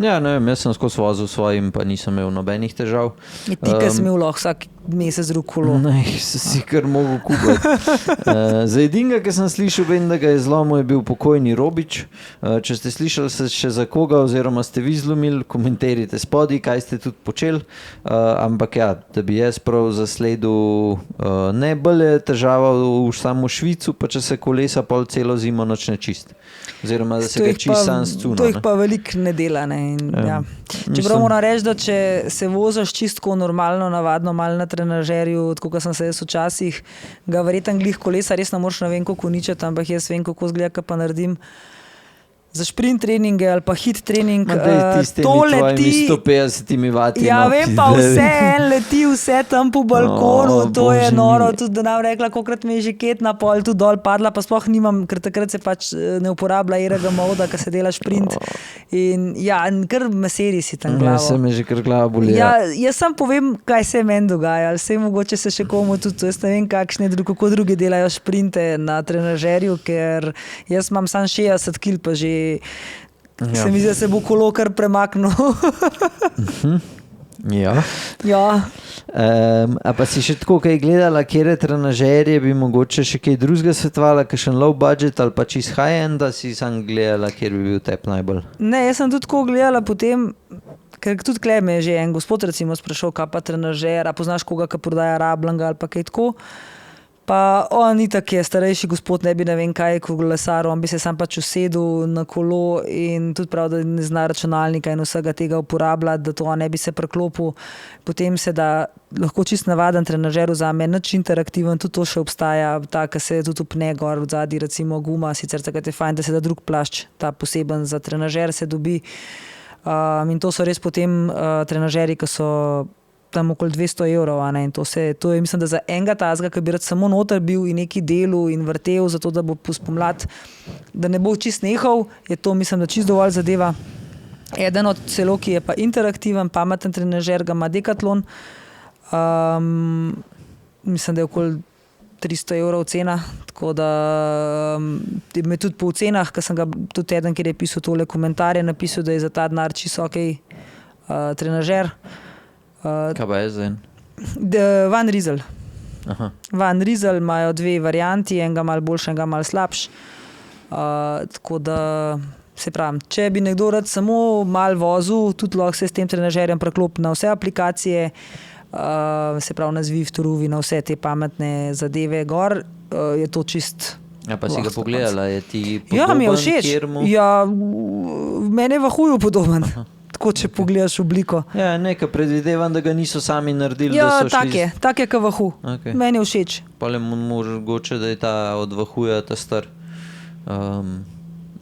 Ja, ne vem, jaz sem skozi vozil svojim, pa nisem imel nobenih težav. In ti, ki si imel lahko vsak mesec drug kolo. Ne, si kar mogel kupiti. Za edinga, ki sem slišal, vem, da ga je zlomil, je bil pokojni Robič. Če ste slišali se še za koga, oziroma ste vi zlomili, komentirajte spodaj, kaj ste tudi počeli. Ampak ja, da bi jaz prav zasledil, ne bolj je težava samo v Švicu, pa če se kolesa pol celo zimo noč ne čist. Oziroma, da se ga čist sam scuna. To jih pa veliko ne dela. Ne? In, ja. Čeprav moram reči, da če se voziš čistko normalno, navadno, malo na trenažerju, tako kot sem se jaz včasih, ga verjetno glih kolesa, res ne moreš ne vem kako uničiti, ampak jaz vem, kako zgleda, kaj pa naredim. Za sprint treninge ali pa hit trening, to leti 150 vati. Ja, vem pa leti vse tam po balkonu, to je noro, tudi da nam rekla, kolikrat mi je že ketna pol tu dol padla, pa sploh nimam, ker takrat se pač ne uporablja erega moda, ko se dela sprint. In ja, kar meseri si tam glavo. Ja, se me že kar glava boli. Ja, jaz sam povem, kaj se meni dogaja, ali se mogoče se še komu tudi, jaz ne vem, kako drugi delajo sprinte na trenažerju, ker jaz imam sam 60 kil, pa že se mi zdi, da se bo kolo kar premaknil. Ja. Ja. A pa si še tako kaj gledala, kjere trenažerje bi mogoče še kaj drugega svetovala, kakšen low budget ali pa čist high-end, da si sam gledala, kjer bi bil tep najbolj? Ne, jaz sem tudi tako gledala potem, ker tudi klej me je že en gospod recimo sprašal, kaj pa trenažer, a poznaš koga, ki prodaja rabljanga ali pa kaj tako. Pa on itak je starejši gospod, ne bi ne vem kaj kolesaril, on bi se sam pač usedel na kolo in tudi prav, da ne zna računalnika in vsega tega uporabljati, da to on ne bi se preklopil. Potem se da lahko čist navaden trenažer vzame, nič interaktiven, tudi to še obstaja, ta, ki se tudi upne gor v zadnji, recimo guma, sicer takrat je fajn, da se da drug plašč, ta poseben za trenažer se dobi. In to so res potem trenažeri, ki so tam okoli 200 evrov, ne? In to je, mislim, da za enega tazga, ki bi rad samo noter bil in neki delu in vrtel, zato da bo spomlad, da ne bo čist nehal, je to, mislim, da čist dovolj zadeva. Eden od celo, ki je pa interaktiven, pameten trenažer, ga ima Decathlon, mislim, da je okoli 300 evrov cena, tako da me tudi po ocenah, ker sem ga tudi eden, kjer je pisal tole komentarje, napisal, da je za ta denar čisto okej trenažer. Kaj pa je zdaj? Van Riezel. Van Riezel imajo dve varianti, enega malo boljši, enega malo slabši. Tako da se pravim, če bi nekdo rad samo malo vozil, tudi lahko se s tem trenažerjem preklopi na vse aplikacije, se pravi na Zwift, Ruvi, na vse te pametne zadeve gor, je to čist. Ja, pa si ga pogledala, je ti podoben? Ja, mi je všeč. Ja, meni je v huju podoben. Tako, če pogledaš obliko. Ja, nekaj predvidevam, da ga niso sami naredili, ja, da so šli... Ja, tak je ka vahu. Okay. Meni je všeč. Pa le mogoče, da je ta od vahuja ta star.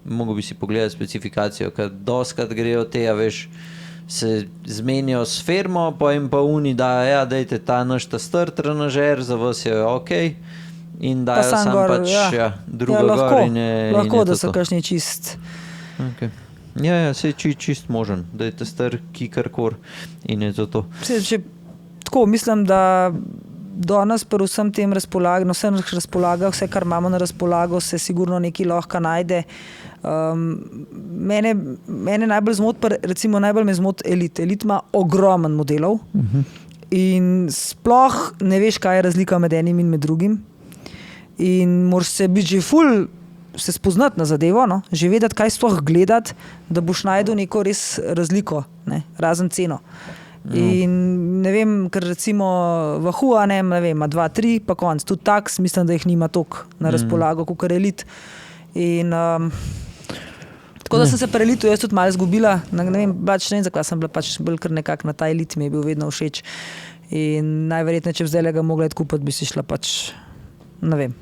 Mogoče bi si pogledal specifikacijo, ker doskrat grejo te, a veš, se zmenijo s firmo, pa jim pa oni dajo, ja, dajte ta naš ta star trenažer, za vas je ok, in dajo sam sam gor, pač ja. druga lahko, gor in je lahko, in je da to so to. kakšni čist. Okay. Ja, sej čist možen, dajte star kikarkor in je to. Če, tako, mislim, da danes pri vsem tem razpolaga, na vsem razpolaga, vse, kar imamo na razpolago, se sigurno nekaj lahko najde. Mene najbolj zmot, recimo najbolj me zmot Elite. Elite ima ogromen modelov in sploh ne veš, kaj je razlika med enim in med drugim. In moraš se biti že ful, se spoznati na zadevo, no? Že vedeti, kaj sploh gledati, da boš najdel neko res razliko, ne? Razen ceno. In ne vem, ker recimo Wahoo, ne vem, ima 2, 3, pa konc. Tudi Taks, mislim, da jih nima toliko na razpolago, kot Elite. In tako da sem se pri Elitu jaz tudi malo izgubila. Ne vem, zakaj sem bila pač bolj kar nekako na ta Elit, mi je bil vedno všeč. In najverjetneje, če bi zdaj ga mogla kupiti, bi si šla pač, ne vem,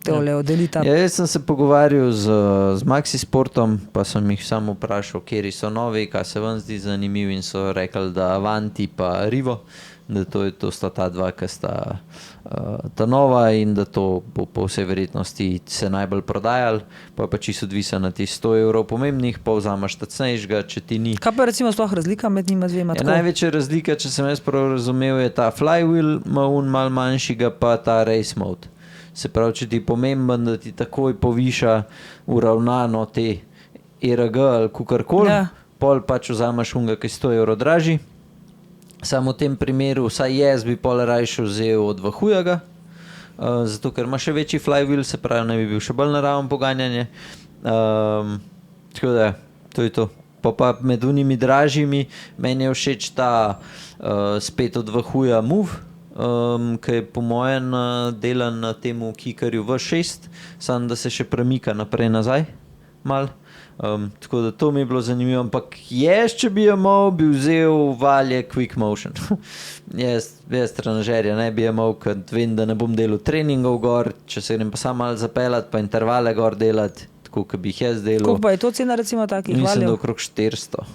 tole od Elita. Ja, jaz sem se pogovarjal z Maxi Sportom, pa sem jih samo vprašal, kjeri so novi, kaj se vam zdi zanimiv, in so rekli, da Avanti pa Rivo, da to sta ta dva, ki sta ta nova in da to bo po vsej verjetnosti se najbolj prodajali, pa čisto odvisno na tih 100 evrov pomembnih, pa vzameš ta cenejšega, če ti ni. Kaj pa recimo sploh razlika med njima dvema? Največja razlika, če sem jaz prav razumel, je ta flywheel, malo manjšega, pa ta race mode. Se pravi, če ti je pomemben, da ti takoj poviša uravnano te ERG ali kukarkoli, pol pač vzameš unga, ki je 100 evrov dražji. Samo v tem primeru, vsaj jaz bi pol rajši vzel od Wahooja, zato ker ima še večji flywheel, se pravi, ne bi bil še bolj naraven pogajanje. Tako da, to je to. Pa med unimi dražjimi, meni je všeč ta spet od Wahooja Move, ki je po mojem delan na temu kikarju V6, samo da se še premika naprej nazaj mal. Tako da to mi je bilo zanimivo, ampak jaz, če bi imel, bi vzel valje Quick Motion. jaz trenažerja ne bi imel, ker vem, da ne bom delal treningov gor, če se grem pa sam malo zapeljati, pa intervale gor delati, tako, kot bi jih jaz delal. Koliko pa je to cena recimo takih valjev? Mislim, da okrog 400.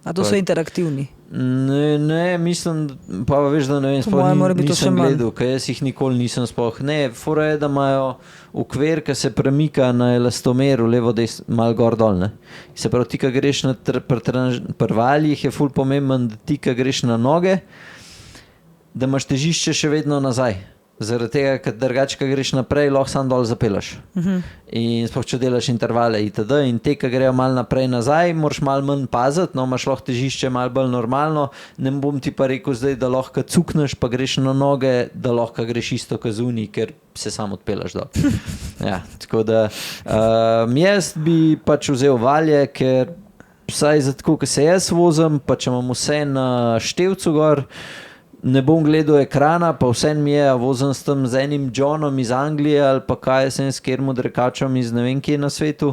A to so interaktivni? Ne, mislim, pa veš, da ne vem, sploh nisem gledal, ker jaz jih nikoli nisem sploh. Ne, fora je, da imajo okvir, ki se premika na elastomeru, levo, malo gor dol, ne. Se pravi, ti, ki greš pri valjih, je ful pomemben, da ti, ki greš na noge, da imaš težišče še vedno nazaj. Zaradi tega, ker drugače, ko greš naprej, lahko sam dol zapelaš. In sploh, če delaš intervale itd. In te, ki grejo malo naprej nazaj, moraš malo manj paziti, no, imaš lahko težišče malo bolj normalno. Ne bom ti pa rekel zdaj, da lahko cukneš, pa greš na noge, da lahko greš isto kazuni, ker se sam odpelaš dol. Ja, tako da jaz bi pač vzel valje, ker vsaj za tako, ko se jaz vozim, pa če imam vse na števcu gor, ne bom gledal ekrana, pa vse mi je, vozim s tem z enim Johnom iz Anglije ali pa kaj sem s kjerim odrekačem iz ne vem kje na svetu,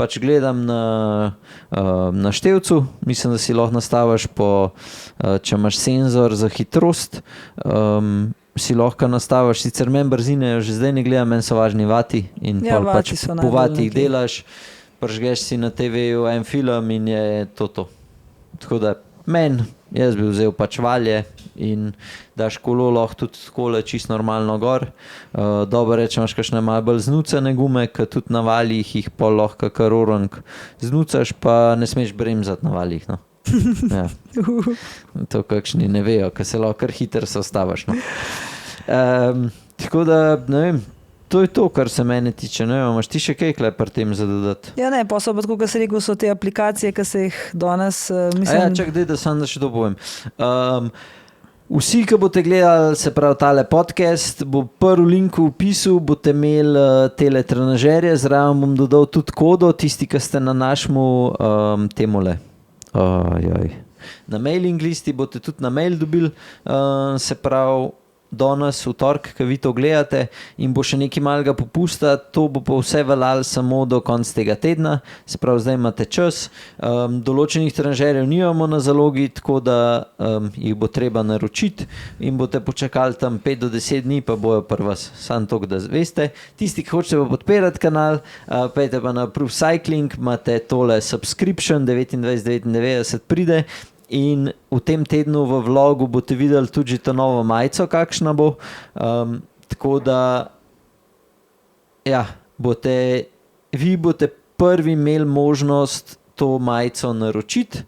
pač gledam na števcu, mislim, da si lahko nastaviš če imaš senzor za hitrost, si lahko nastaviš, sicer meni brzine že zdaj ne gledam, meni so važni vati in Ja, pol pač vati so po vatih najbolj delaš, pržgeš si na TV-ju en film in je to. Tako da jaz bi vzel pač valje in daš kolo lahko tudi skole čisto normalno gor. Dobro reče, imaš kakšne malo bolj znucane gume, ker tudi na valjih jih pol lahko kar orang znucaš, pa ne smeš bremzati na valjih, no. Ja. To kakšni ne vejo, ker se lahko kar hitro se ostavaš, no. Tako da, ne vem, to je to, kar se mene tiče. Ne vem, imaš ti še kaj pri tem za dodati? Ja, ne, pa so pa tako, kot se rekel, so te aplikacije, ki se jih danes, mislim... Ja, čak, da sem da še to povem. Vsi, ki boste gledali, se pravi tale podcast, bo prvi link v opisu, boste imeli tele trenažerje, zraven bom dodal tudi kodo, tisti, ki ste na našemu temole. Na mailing listi boste tudi na mail dobili, se pravi danes v torek, ko vi to gledate, in bo še nekaj malega popusta, to bo pa vse veljalo samo do konca tega tedna, se pravi, zdaj imate čas. Določenih tranžerjev nimamo na zalogi, tako da jih bo treba naročiti in boste počakali tam 5 do 10 dni, pa bojo pri vas. Samo to, da veste. Tisti, ki hočete pa podpirati kanal, pejte pa na Proof Cycling, imate tole subscription, 29,99 pride. In v tem tednu v vlogu boste videli tudi to novo majico, kakšna bo. Tako da ja, vi boste prvi imeli možnost to majico naročiti.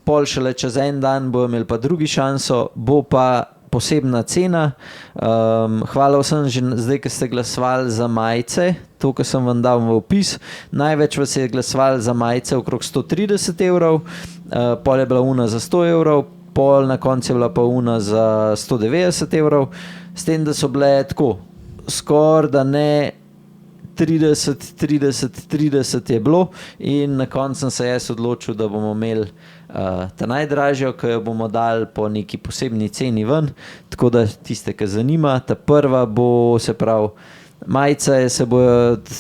Pol šele čez en dan bojo imeli pa drugi šanso, bo pa posebna cena. Hvala vsem že zdaj, ki ste glasovali za majice, to, kar sem vam dal v opis. Največ vas je glasovali za majice okrog 130 evrov, pol je bila una za 100 evrov, pol na koncu je bila pa una za 190 evrov, s tem, da so bile tako, skoraj da ne 30 je bilo in na koncu sem se jaz odločil, da bomo imeli ta najdražjo, ki jo bomo dali po neki posebni ceni ven, tako da tiste, ki zanima, ta prva bo, se pravi, majica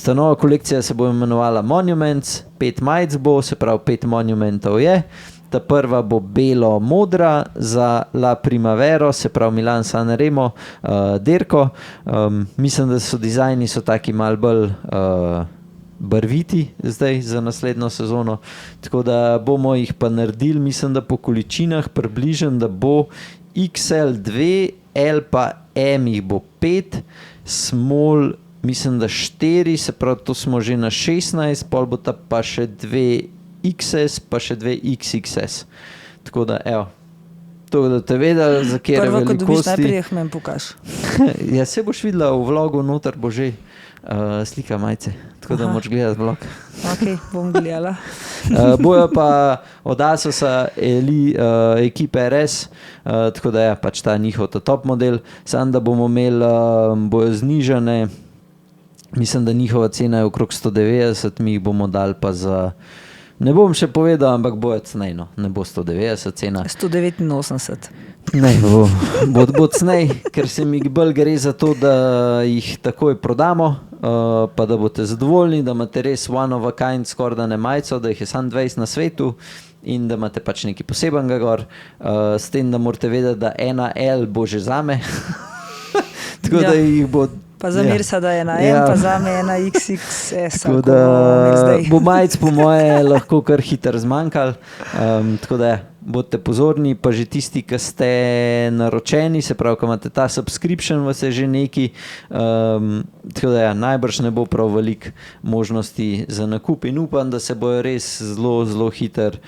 ta nova kolekcija se bo imenovala Monuments, 5 majic bo, se pravi 5 monumentov je. Ta prva bo belo-modra za La Primavero, se pravi Milan Sanremo, dirko. Mislim, da so dizajni taki malo bolj barviti zdaj za naslednjo sezono, tako da bomo jih pa naredili, mislim, da po količinah približen, da bo XL2, L pa M jih bo 5, small mislim, da 4, se pravi, to smo že na 16, pol bo ta pa še 2 XS, pa še 2 XXS. Tako da, evo, to, da te vedeli, za kjere velikosti. Prvo, ko dobiš najprej, jih meni pokaž. Ja, se boš videla v vlogu, noter bo že slika majice, tako da moraš gledati vlog. Ok, bom gledala. Bojo pa od Asusa ekipe RS, tako da je pač ta njihov top model, samo da bomo imeli, bojo znižane, mislim, da njihova cena je okrog 190, mi jih bomo dali pa za, ne bom še povedal, ampak bojo cenejno, ne bo 190 cena. 189. Ne, bo cenej, ker se mi bolj gre za to, da jih takoj prodamo, pa da boste zadovoljni, da imate res one of a kind skoraj da ne majico, da jih je samo 20 na svetu in da imate pač nekaj posebenega gor, s tem, da morate vedeti, da ena L bo že zame, tako da jih bo... Pa za Mirsa, da je ena M, pa za me ena XXS. Tako da bo majic po moje lahko kar hitro zmanjkal, tako da bodite pozorni, pa že tisti, ki ste naročeni, se pravi, ko imate ta subscription, vas je že neki, tako da najbrž ne bo prav veliko možnosti za nakup in upam, da se bojo res zelo hitro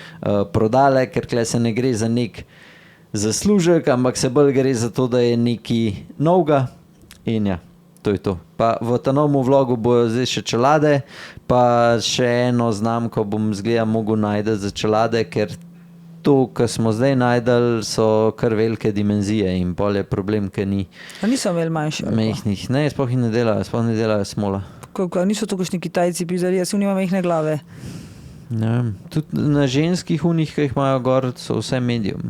prodale, ker tukaj se ne gre za nek zaslužek, ampak se bolj gre za to, da je nekaj novega in ja. To je to. Pa v ta novem vlogu bojo zdaj še čelade, pa še eno znamko bom zgleda mogel najti za čelade, ker to, kar smo zdaj najdeli, so kar velike dimenzije in pol je problem, ker ni... A niso imeli manjše? Mehnih. Ne, sploh ne delajo smola. Niso to kakšni Kitajci pisali, jaz nimam mehne glave. Ne vem. Tudi na ženskih unih, ki jih imajo gor, so vse medium.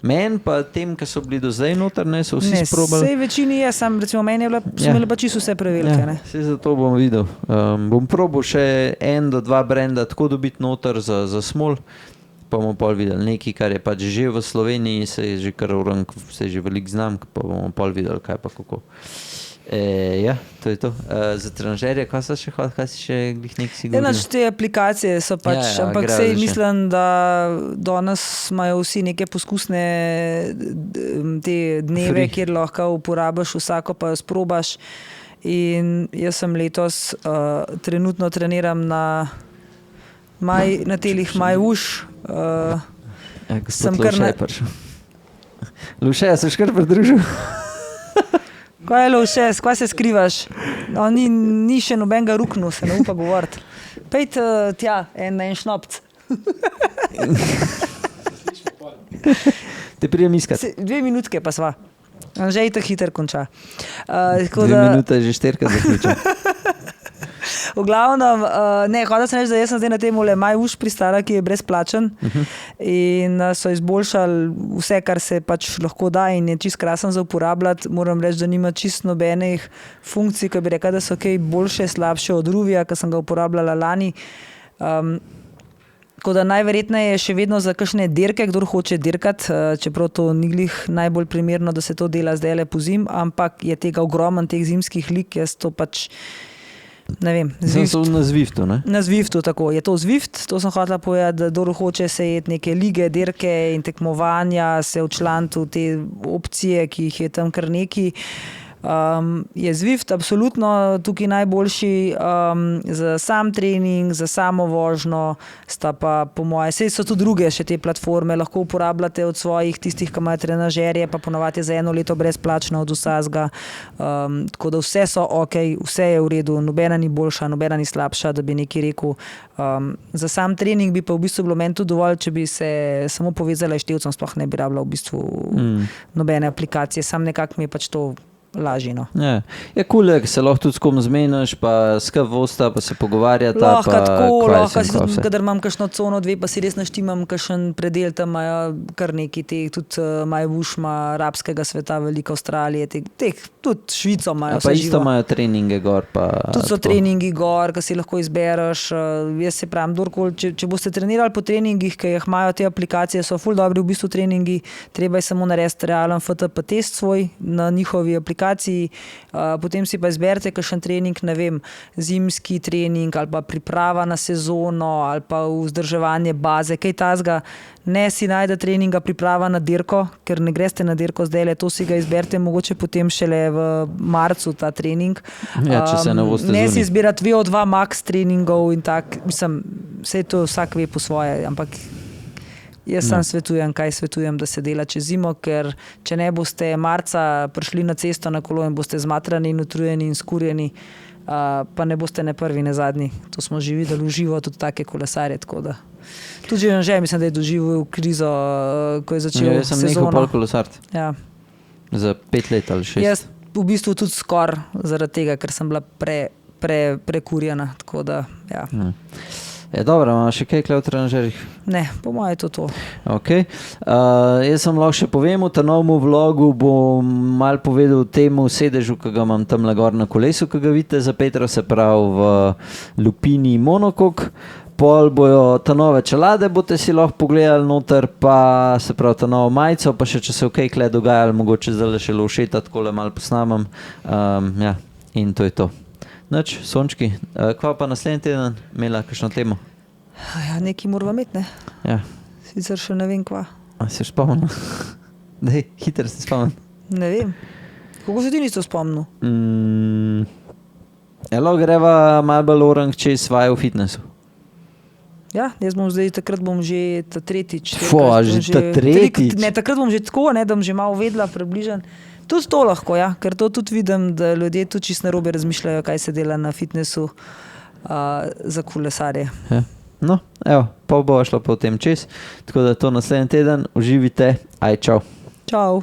Meni pa tem, ki so bili do zdaj noter, ne, so vsi sprobali. Sej večini je, sam recimo meni so imeli pa čisto vse prevelike. Ja, sej zato bom videl. Bom probal še 1 do 2 brenda tako dobiti noter za smol, pa bomo pol videli nekaj, kar je pač že v Sloveniji, se je že kar urank, se je že velik znamk, pa bomo pol videli, kaj pa kako. Ja, to je to. Za tranžerje, kaj si še glih nek si govoril? Te aplikacije so pač, ampak sej mislim, da danes imajo vsi neke poskusne te dneve, kjer lahko uporabiš vsako, pa jo sprobaš. In jaz sem letos trenutno treniram na telih MyWush. Gospod Luše je prišel. Luše, ja se škar pridružil? Kaj je Luše, skaj se skrivaš? Ni še nobenega ruknu, se ne upa govoriti. Pejt tja, en šnopc. Te prijem iskat. 2 minutke pa sva. Že je to hiter konča. 2 minute je že 4 zaključa. V glavnem, hotel sem reči, da jaz sem zdaj na tem MyWush pristala, ki je brezplačen in so izboljšali vse, kar se pač lahko da in je čist krasen za uporabljati. Moram reči, da nima čist nobenih funkcij, ki bi rekla, da so kaj boljše, slabše od Ruvija, ki sem ga uporabljala lani. Tako da najverjetneje še vedno za kakšne dirke, kdor hoče dirkati, čeprav to ni glih najbolj primerno, da se to dela zdaj le po zim, ampak je tega ogromen, teh zimskih lig, jaz to pač ne vem. Zvift. Na Zwiftu, ne? Na Zwiftu, tako. Je to Zwift, to sem hotela povedati, da kdor hoče se jeti neke lige, dirke in tekmovanja, se včlaniti v te opcije, ki jih je tam kar neki. Je Zwift absolutno tukaj najboljši za sam trening, za samo vožnjo, sta pa po moje, sej so tudi druge še te platforme, lahko uporabljate od svojih tistih, ki imajo trenažerje, pa ponovadi za 1 leto brezplačno od vsega, tako da vse so ok, vse je v redu, nobena ni boljša, nobena ni slabša, da bi nekaj rekel. Za sam trening bi pa v bistvu bilo meni tudi dovolj, če bi se samo povezala s števcem, sploh ne bi rabila v bistvu nobene aplikacije, sam nekako mi je pač to lažje. No. Je cool, ker se lahko tudi s kom zmeniš, pa skrb vosta, pa se pogovarjata. Lahko si tudi, kadar imam kakšno cono 2, pa si res naštimam kakšen predel, tam imajo kar neki teh, tudi MyWush ima arabskega sveta, veliko Avstralije, teh tudi Švico imajo. Pa isto imajo treninge gor. Tudi so treningi gor, ki si lahko izbereš. Jaz se pravim, če boste trenirali po treningih, ki jih imajo te aplikacije, so ful dobri v bistvu treningi, treba je samo narediti realen FTP test svoj na njihovi aplikaciji. Potem si pa izberite kakšen trening, ne vem, zimski trening ali pa priprava na sezono ali pa vzdrževanje baze, kaj tazga. Ne si najde treninga priprava na dirko, ker ne greste na dirko zdaj, to si ga izberite mogoče potem šele v marcu ta trening. Če se ne boste ne si izbirati VO2 max treningov in tak, mislim, vse to vsak ve po svoje, ampak jaz sam svetujem, da se dela čez zimo, ker če ne boste marca prišli na cesto na kolo in boste zmatrani in utrujeni in skurjeni, pa ne boste ne prvi, ne zadnji. To smo že videli v živo, tudi take kolesarje, tako da. Tudi že mislim, da je doživel krizo, ko je začel sezono. Jaz sem nehal pol kolesariti. Ja. Za 5 let ali 6. Jaz v bistvu tudi skoraj zaradi tega, ker sem bila prekurjena, tako da, ja. Dobro, imamo še kaj v trenažerjih? Ne, po moje je to. Ok. Jaz sem lahko še povem, v ta novemu vlogu bom malo povedal o temu sedežu, ki ga imam tam gor na kolesu, ki ga vidite za Petra, se pravi v lupini monokok. Pol bojo ta nove čelade, boste si lahko pogledali noter, pa se pravi ta novo majico, pa še če se v kaj kle dogajali, mogoče zdaj še lovšeta, takole malo posnamem. Ja, in to je to. Noč, sončki. Kva pa naslednji teden imela kakšno temo? Ja, nekaj moramo imeti, ne? Ja. Sicer še ne vem kva. A se spomnil? Dej, hitro se spomnil. Ne vem. Kako se ti nisto spomnil? Lahko greva malo bolj orang čez vaje v fitnessu. Ja, jaz bom zdaj, takrat bom že ta tretjič. Tretjič? Ne, takrat bom že tako, ne, da bom že malo vedela približen. Tudi to lahko, ja, ker to tudi vidim, da ljudje tudi čisto narobe razmišljajo, kaj se dela na fitnessu za kolesarje. Ja. No, evo, pa bo šlo po tem čez, tako da to naslednji teden, uživite, aj čau. Čau.